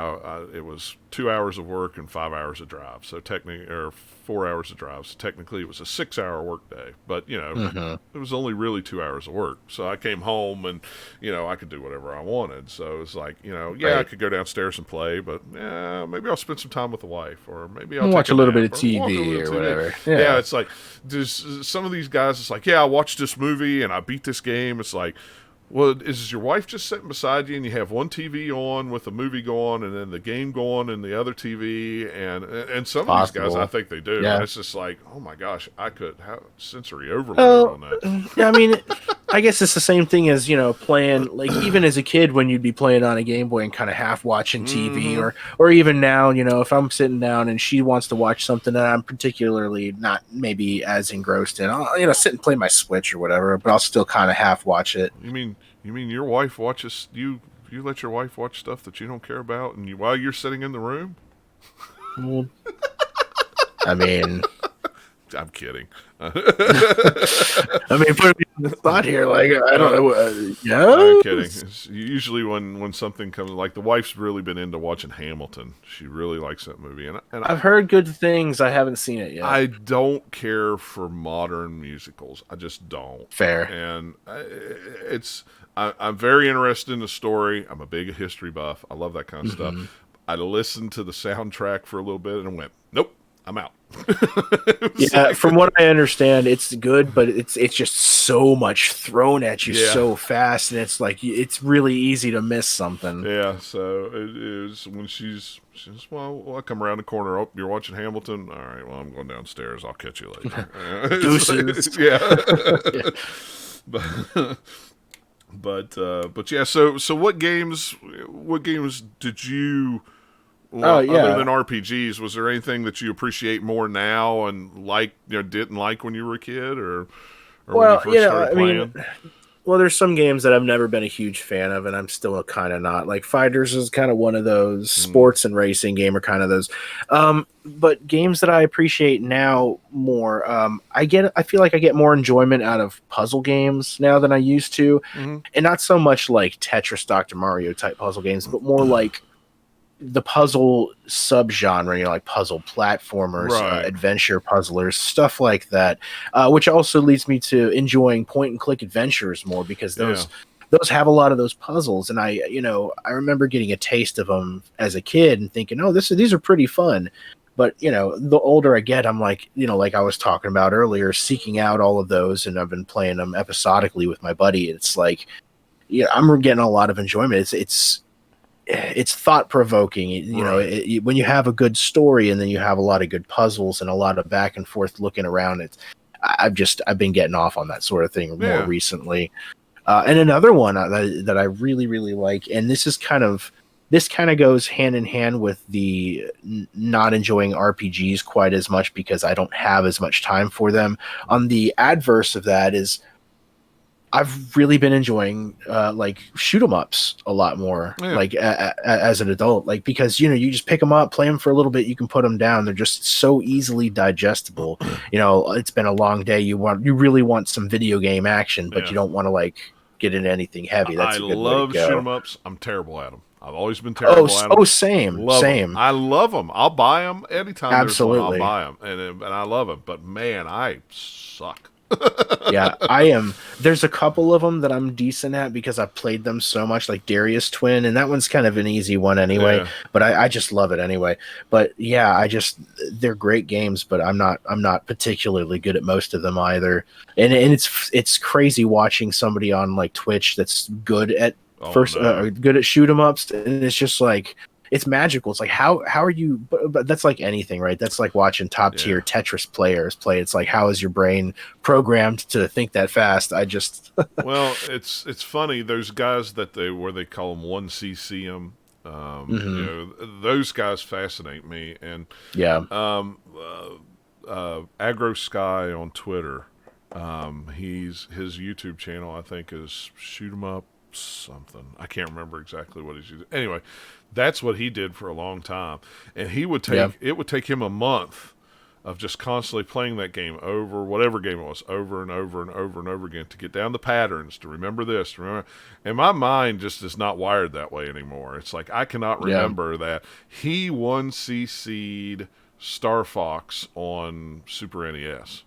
it was 2 hours of work and 5 hours of drive. So technically, or 4 hours of drive. So technically it was a 6-hour work day, but it was only really 2 hours of work. So I came home and, I could do whatever I wanted. So it was like, I could go downstairs and play, but maybe I'll spend some time with the wife, or maybe I'll watch a little bit of TV or whatever. Yeah. It's like, there's some of these guys, it's like, I watched this movie and I beat this game. It's like, well, is your wife just sitting beside you and you have one TV on with the movie going and then the game going and the other TV? And some of these guys, I think they do. Yeah. And it's just like, oh my gosh, I could have sensory overload on that. I mean, I guess it's the same thing as, playing, like, even as a kid when you'd be playing on a Game Boy and kind of half watching TV, or even now, if I'm sitting down and she wants to watch something that I'm particularly not maybe as engrossed in, I'll, sit and play my Switch or whatever, but I'll still kind of half watch it. You mean your wife watches you let your wife watch stuff that you don't care about, and while you're sitting in the room? I mean, I'm kidding. I mean, put me on the spot here. Like, I don't know. I'm Yeah. kidding. It's usually when something comes, like the wife's really been into watching Hamilton. She really likes that movie, and I've heard good things. I haven't seen it yet. I don't care for modern musicals. I just don't. Fair. And I'm very interested in the story. I'm a big history buff. I love that kind of stuff. I listened to the soundtrack for a little bit and went, nope, I'm out. Yeah, like, from what I understand, it's good, but it's just so much thrown at you so fast, and it's like it's really easy to miss something. Yeah, so it is when she's well, I'll come around the corner. Oh, you're watching Hamilton? All right, well, I'm going downstairs. I'll catch you later. Deuces. Yeah. But yeah. So what games did you? Well, other than RPGs, was there anything that you appreciate more now and didn't like when you were a kid, or when you first started playing? Well, there's some games that I've never been a huge fan of, and I'm still kind of not. Like Fighters is kind of one of those. Sports and racing game are kind of those. But games that I appreciate now more, I feel like I get more enjoyment out of puzzle games now than I used to, and not so much like Tetris, Dr. Mario type puzzle games, but more like the puzzle subgenre, like puzzle platformers, adventure puzzlers, stuff like that, which also leads me to enjoying point and click adventures more because those have a lot of those puzzles. And I remember getting a taste of them as a kid and thinking, oh, these are pretty fun. But, the older I get, I'm like, like I was talking about earlier, seeking out all of those, and I've been playing them episodically with my buddy. It's like, I'm getting a lot of enjoyment. It's thought provoking, when you have a good story and then you have a lot of good puzzles and a lot of back and forth looking around. I've been getting off on that sort of thing more recently. And another one that I really, really like, and this kind of goes hand in hand with the not enjoying RPGs quite as much because I don't have as much time for them. On the adverse of that is I've really been enjoying like shoot 'em ups a lot more, like as an adult, like because you just pick them up, play them for a little bit, you can put them down. They're just so easily digestible. It's been a long day. You really want some video game action, but you don't want to like get into anything heavy. That's a good love way to go. shoot 'em ups. I'm terrible at them. I've always been terrible at them. Oh, same. I love them. I'll buy them anytime. Absolutely, there's one, I'll buy them, and I love them. But man, I suck. Yeah, I am. There's a couple of them that I'm decent at because I've played them so much, like Darius Twin, and that one's kind of an easy one anyway. But I just love it anyway. But yeah, they're great games, but I'm not particularly good at most of them either. And it's crazy watching somebody on like Twitch that's good at good at shoot 'em ups, and it's just like. It's magical. It's like how are you? But that's like anything, right? That's like watching top tier Tetris players play. It's like how is your brain programmed to think that fast? I just well, it's funny. Those guys where they call them 1CCM. Those guys fascinate me. And Agro Sky on Twitter. His YouTube channel I think is Shoot 'em Up something. I can't remember exactly what he's using. Anyway, that's what he did for a long time, and it would take him a month of just constantly playing that game over, whatever game it was, over and over and over and over again to get down the patterns, to remember this, and my mind just is not wired that way anymore. It's like I cannot remember that he 1cc'd Star Fox on Super NES.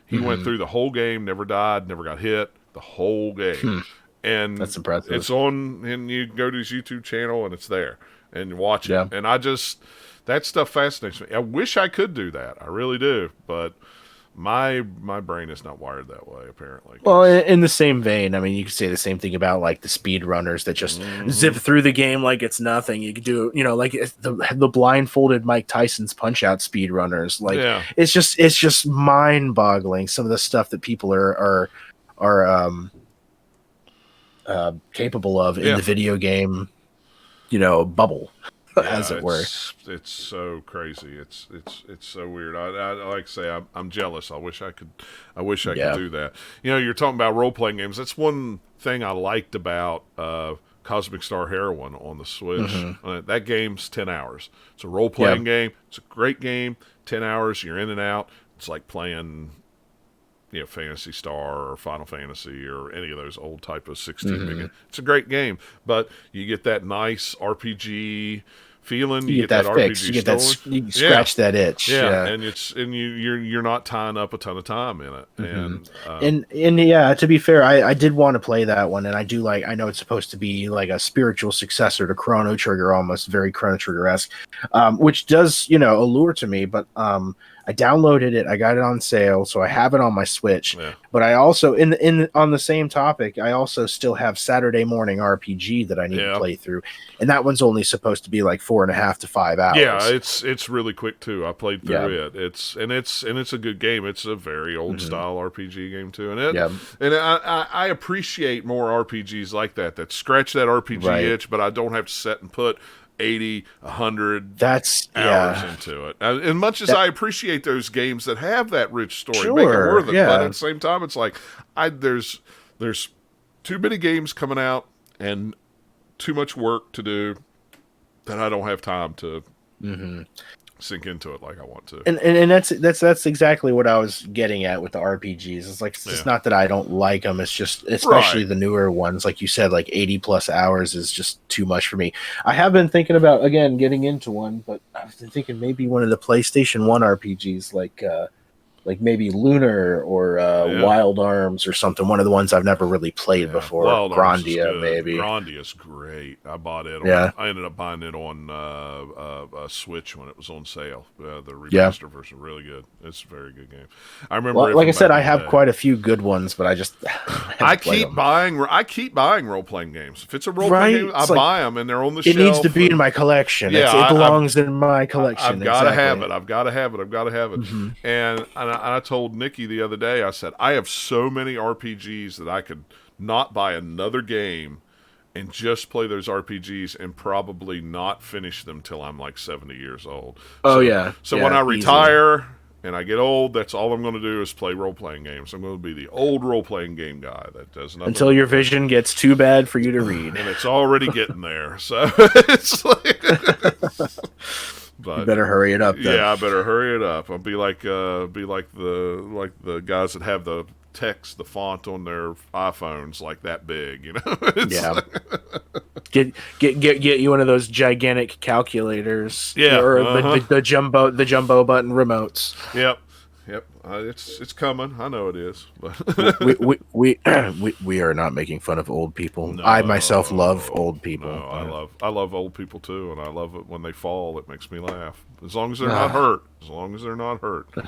He went through the whole game, never died, never got hit, the whole game. And that's impressive. It's on, and you go to his YouTube channel, and it's there, and you watch it. And that stuff fascinates me. I wish I could do that. I really do, but my brain is not wired that way, apparently. Well, in the same vein, I mean, you could say the same thing about like the speed runners that just zip through the game like it's nothing. You could do, like the blindfolded Mike Tyson's Punch Out speed runners. Like it's just mind boggling. Some of the stuff that people are capable of in the video game, bubble, as it were. It's so crazy. It's so weird. I like to say I'm jealous. I wish I could do that. You're talking about role playing games. That's one thing I liked about Cosmic Star Heroine on the Switch. That game's 10 hours. It's a role playing game. It's a great game. 10 hours. You're in and out. It's like playing, Phantasy Star or Final Fantasy or any of those old type of 16-bit. It's a great game, but you get that nice RPG feeling. You get that fix. You get story. you scratch that itch. Yeah, and you're not tying up a ton of time in it. And yeah, to be fair, I did want to play that one, and I know it's supposed to be like a spiritual successor to Chrono Trigger, almost very Chrono Trigger-esque, which does allure to me, but I downloaded it. I got it on sale, so I have it on my Switch. Yeah. But I also, on the same topic, I also still have Saturday Morning RPG that I need to play through, and that one's only supposed to be like 4.5 to 5 hours. Yeah, it's really quick too. I played through it. It's a good game. It's a very old style RPG game too, and I appreciate more RPGs like that scratch that RPG itch, but I don't have to sit and put 80, 100 hours into it. As much as I appreciate those games that have that rich story, make it worth it. But at the same time, it's like there's too many games coming out and too much work to do that I don't have time to sink into it like I want to. And that's exactly what I was getting at with the RPGs. It's like it's just not that I don't like them. It's just especially the newer ones, like you said, like 80 plus hours is just too much for me. I have been thinking about again getting into one, but I've been thinking maybe one of the PlayStation 1 RPGs, like maybe Lunar or Wild Arms or something. One of the ones I've never really played before. Grandia, maybe. Grandia's great. I bought it. I ended up buying it on Switch when it was on sale. The remaster version, really good. It's a very good game. I remember. Well, like I said, I have quite a few good ones, but I just I keep buying role playing games. If it's a role playing game, I buy them and they're on the shelf. It needs to be in my collection. Yeah, it belongs in my collection. I've got to have it. I've got to have it. And I told Nikki the other day, I said, I have so many RPGs that I could not buy another game and just play those RPGs and probably not finish them till I'm like 70 years old. So when I retire and I get old, that's all I'm going to do is play role-playing games. I'm going to be the old role-playing game guy that does nothing. Until your vision gets too bad for you to read. And it's already getting there. So it's like... But, you better hurry it up. Then. Yeah, I better hurry it up. I'll be like the guys that have the text, the font on their iPhones like that big, Get you one of those gigantic calculators. Yeah, or the jumbo button remotes. Yep. It's coming. I know it is. But we are not making fun of old people. No, I myself love old people. No, I love old people too, and I love it when they fall. It makes me laugh. As long as they're not hurt. Yeah.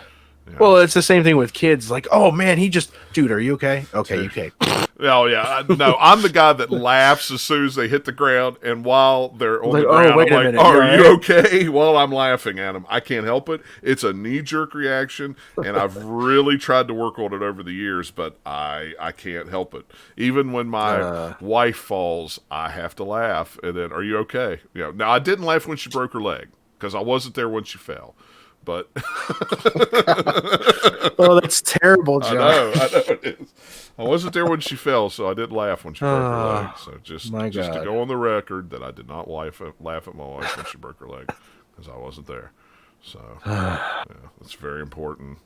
Well, it's the same thing with kids. Like, oh man, dude, are you okay? Okay, you okay? Oh yeah, no, I'm the guy that laughs as soon as they hit the ground, and while they're on the ground, I'm like, "Are you okay?" While I'm laughing at them, I can't help it. It's a knee-jerk reaction, and I've really tried to work on it over the years, but I can't help it. Even when my wife falls, I have to laugh, and then, "Are you okay?" Now I didn't laugh when she broke her leg because I wasn't there when she fell. But oh, that's terrible, John. I know it is. I wasn't there when she fell, so I did laugh when she broke her leg. So just to go on the record that I did not laugh at my wife when she broke her leg because I wasn't there. So that's very important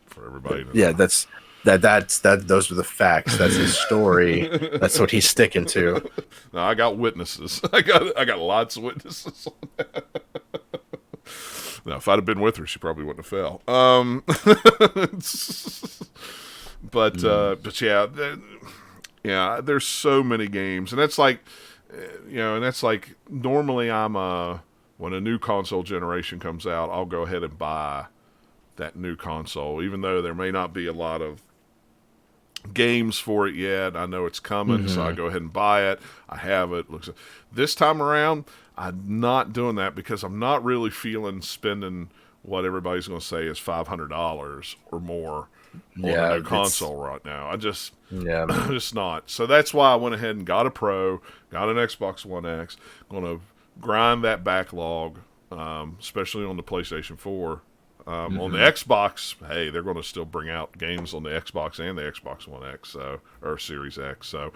for everybody to know. That's those are the facts. That's his story. That's what he's sticking to. No, I got witnesses. I got lots of witnesses on that. Now, if I'd have been with her, she probably wouldn't have fell. But there's so many games, and that's like, normally when a new console generation comes out, I'll go ahead and buy that new console, even though there may not be a lot of games for it yet. I know it's coming, so I go ahead and buy it. I have it. This time around, I'm not doing that because I'm not really feeling spending what everybody's going to say is $500 or more on a new console right now. I'm just not. So that's why I went ahead and got a Pro, got an Xbox One X. Going to grind that backlog, especially on the PlayStation 4. On the Xbox, hey, they're going to still bring out games on the Xbox and the Xbox One X, or Series X. So,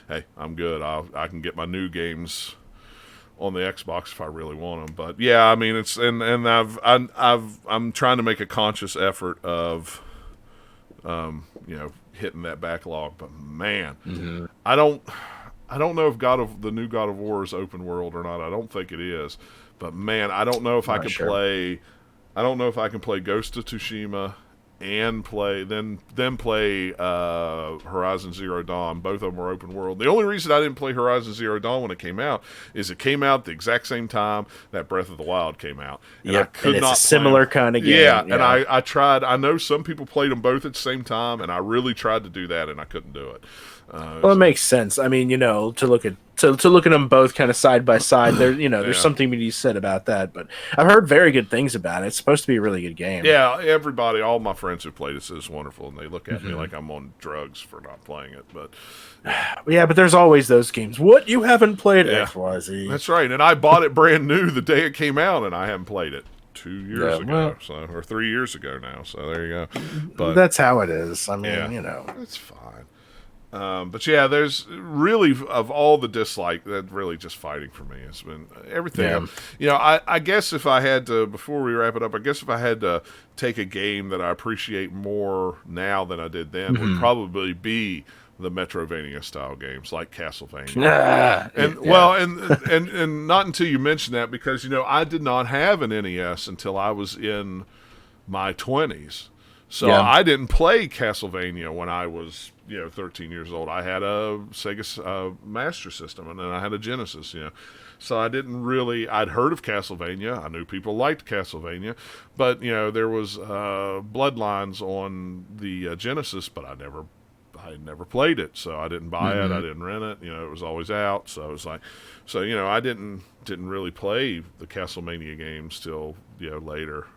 hey, I'm good. I can get my new games on the Xbox if I really want them. But yeah, I mean it's and I'm trying to make a conscious effort of hitting that backlog. But man, I don't know if the new God of War is open world or not. I don't think it is. But man, I don't know if I can play. I don't know if I can play Ghost of Tsushima and play Horizon Zero Dawn. Both of them were open world. The only reason I didn't play Horizon Zero Dawn when it came out is it came out the exact same time that Breath of the Wild came out. And I could not. It's a similar kind of game. Yeah, and I tried. I know some people played them both at the same time, and I really tried to do that, and I couldn't do it. Well, it makes sense. I mean, to look at them both kind of side by side. There's something to be said about that. But I've heard very good things about it. It's supposed to be a really good game. Yeah, all my friends who played it says it's wonderful, and they look at me like I'm on drugs for not playing it. But yeah, but there's always those games. What, you haven't played XYZ? That's right. And I bought it brand new the day it came out, and I haven't played it 2 years ago, or 3 years ago now. So there you go. But that's how it is. I mean, it's fine. But yeah, there's really, of all the dislike, that really just fighting for me has been everything. Yeah. I guess if I had to, before we wrap it up, if I had to take a game that I appreciate more now than I did then, would probably be the Metroidvania style games like Castlevania. And not until you mentioned that, because I did not have an NES until I was in my 20s. So I didn't play Castlevania when I was 13 years old. I had a Sega Master System, and then I had a Genesis. So I didn't really. I'd heard of Castlevania. I knew people liked Castlevania, but there was Bloodlines on the Genesis, but I had never played it, so I didn't buy it. I didn't rent it. It was always out, so it was like, I didn't really play the Castlevania games till later.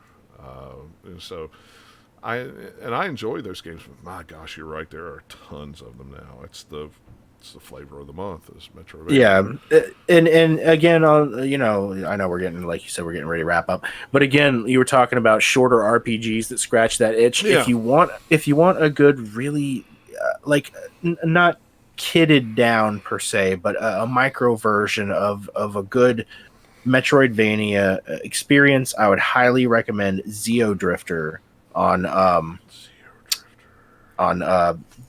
So I enjoy those games, but my gosh, you're right. There are tons of them now. It's the flavor of the month is Metroidvania. Yeah, and again, I know we're getting, like you said, we're getting ready to wrap up. But again, you were talking about shorter RPGs that scratch that itch. Yeah. If you want a good, really not kitted down per se, but a micro version of a good Metroidvania experience, I would highly recommend Xeodrifter on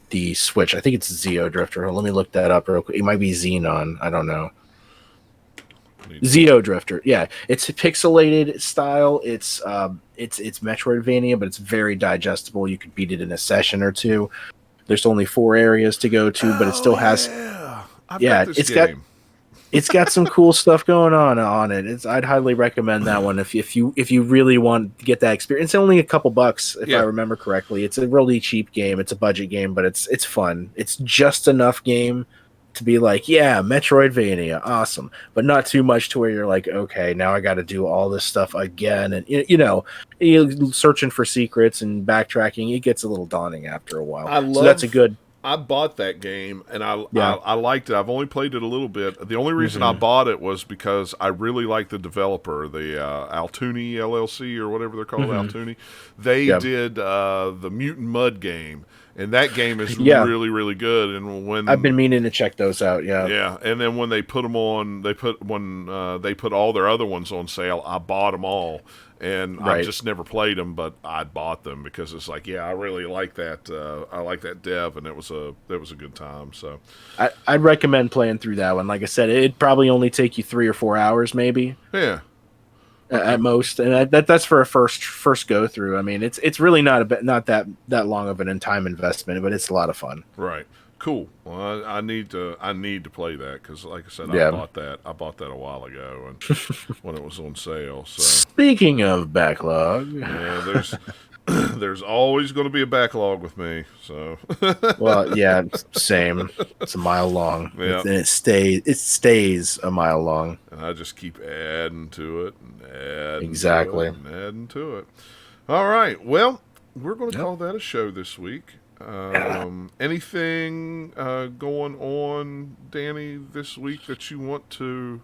the Switch. I think it's Xeodrifter. Let me look that up real quick. It might be Xenon. I don't know. Xeodrifter. Yeah, it's a pixelated style. It's Metroidvania, but it's very digestible. You could beat it in a session or two. There's only 4 areas to go to, but it still has. It's got some cool stuff going on it. I'd highly recommend that one if you really want to get that experience. It's only a couple bucks if I remember correctly. It's a really cheap game. It's a budget game, but it's fun. It's just enough game to be like, yeah, Metroidvania, awesome, but not too much to where you're like, okay, now I got to do all this stuff again, and you're searching for secrets and backtracking. It gets a little daunting after a while. So that's a good. I bought that game, and I liked it. I've only played it a little bit. The only reason I bought it was because I really like the developer, the Altoony LLC or whatever they're called, Altoony. They did the Mutant Mud game, and that game is really, really good. And when I've been meaning to check those out, yeah. And then when they put them on, they put all their other ones on sale. I bought them all. And I just never played them, but I bought them because it's like, I really like that. I like that dev, and it was a good time. So I'd recommend playing through that one. Like I said, it'd probably only take you 3 or 4 hours, maybe. Yeah, at most, and that's for a first go through. I mean, it's really not that long of an time investment, but it's a lot of fun. Right. Cool. Well, I need to play that because, like I said, I bought that a while ago and when it was on sale. So speaking of backlog, there's always going to be a backlog with me. So well, yeah, same. It's a mile long, and it stays a mile long. And I just keep adding to it and adding to it. All right. Well, we're going to call that a show this week. Anything going on, Danny, this week that you want to?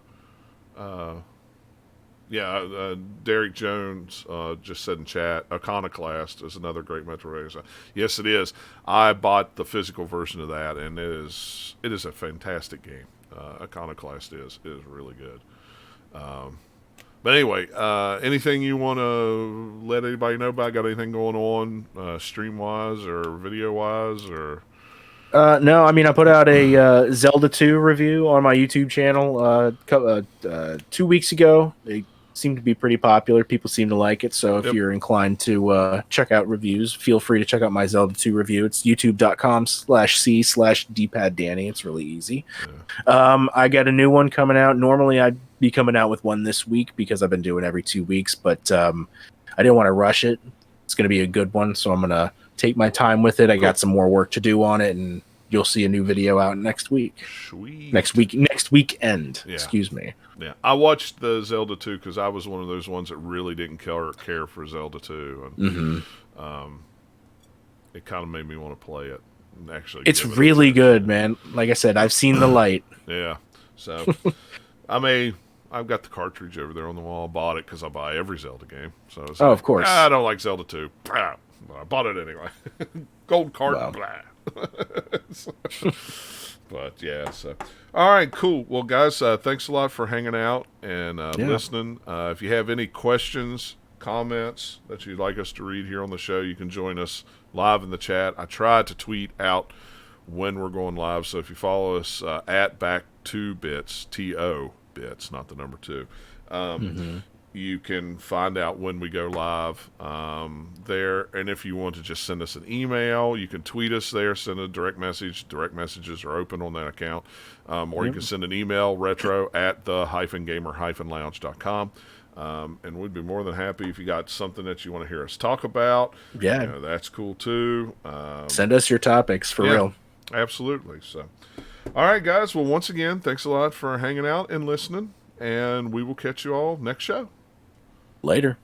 Derek Jones just said in chat, Iconoclast is another great Metroidvania. Yes, it is. I bought the physical version of that, and it is a fantastic game. Iconoclast is really good. But anyway, anything you want to let anybody know about? Got anything going on, stream wise or video wise, or? No, I mean, I put out a Zelda 2 review on my YouTube channel 2 weeks ago. It seemed to be pretty popular. People seem to like it. So if you're inclined to check out reviews, feel free to check out my Zelda 2 review. It's youtube.com/c/dpaddanny. It's really easy. Yeah. I got a new one coming out. Normally, I'd be coming out with one this week because I've been doing every 2 weeks, but I didn't want to rush it. It's going to be a good one, so I'm going to take my time with it. I got some more work to do on it, and you'll see a new video out next week. Sweet. Next weekend. Yeah. Excuse me. Yeah, I watched the Zelda 2 because I was one of those ones that really didn't care for Zelda 2. And, it kind of made me want to play it. And actually, it's really good, man. Like I said, I've seen the light. Yeah. So, I've got the cartridge over there on the wall. I bought it because I buy every Zelda game. So it's of course. I don't like Zelda 2. But I bought it anyway. Gold card. Wow. Blah. But yeah, so all right, cool. Well, guys, thanks a lot for hanging out and listening. If you have any questions, comments that you'd like us to read here on the show, you can join us live in the chat. I try to tweet out when we're going live, so if you follow us at Back2Bits, TO bits, not the number 2. You can find out when we go live there. And if you want to just send us an email, you can tweet us there, send a direct message. Direct messages are open on that account. Or you can send an email, retro@the-gamer-lounge.com. And we'd be more than happy if you got something that you want to hear us talk about. Yeah. That's cool too. Send us your topics for real. Absolutely. So, all right, guys. Well, once again, thanks a lot for hanging out and listening. And we will catch you all next show. Later.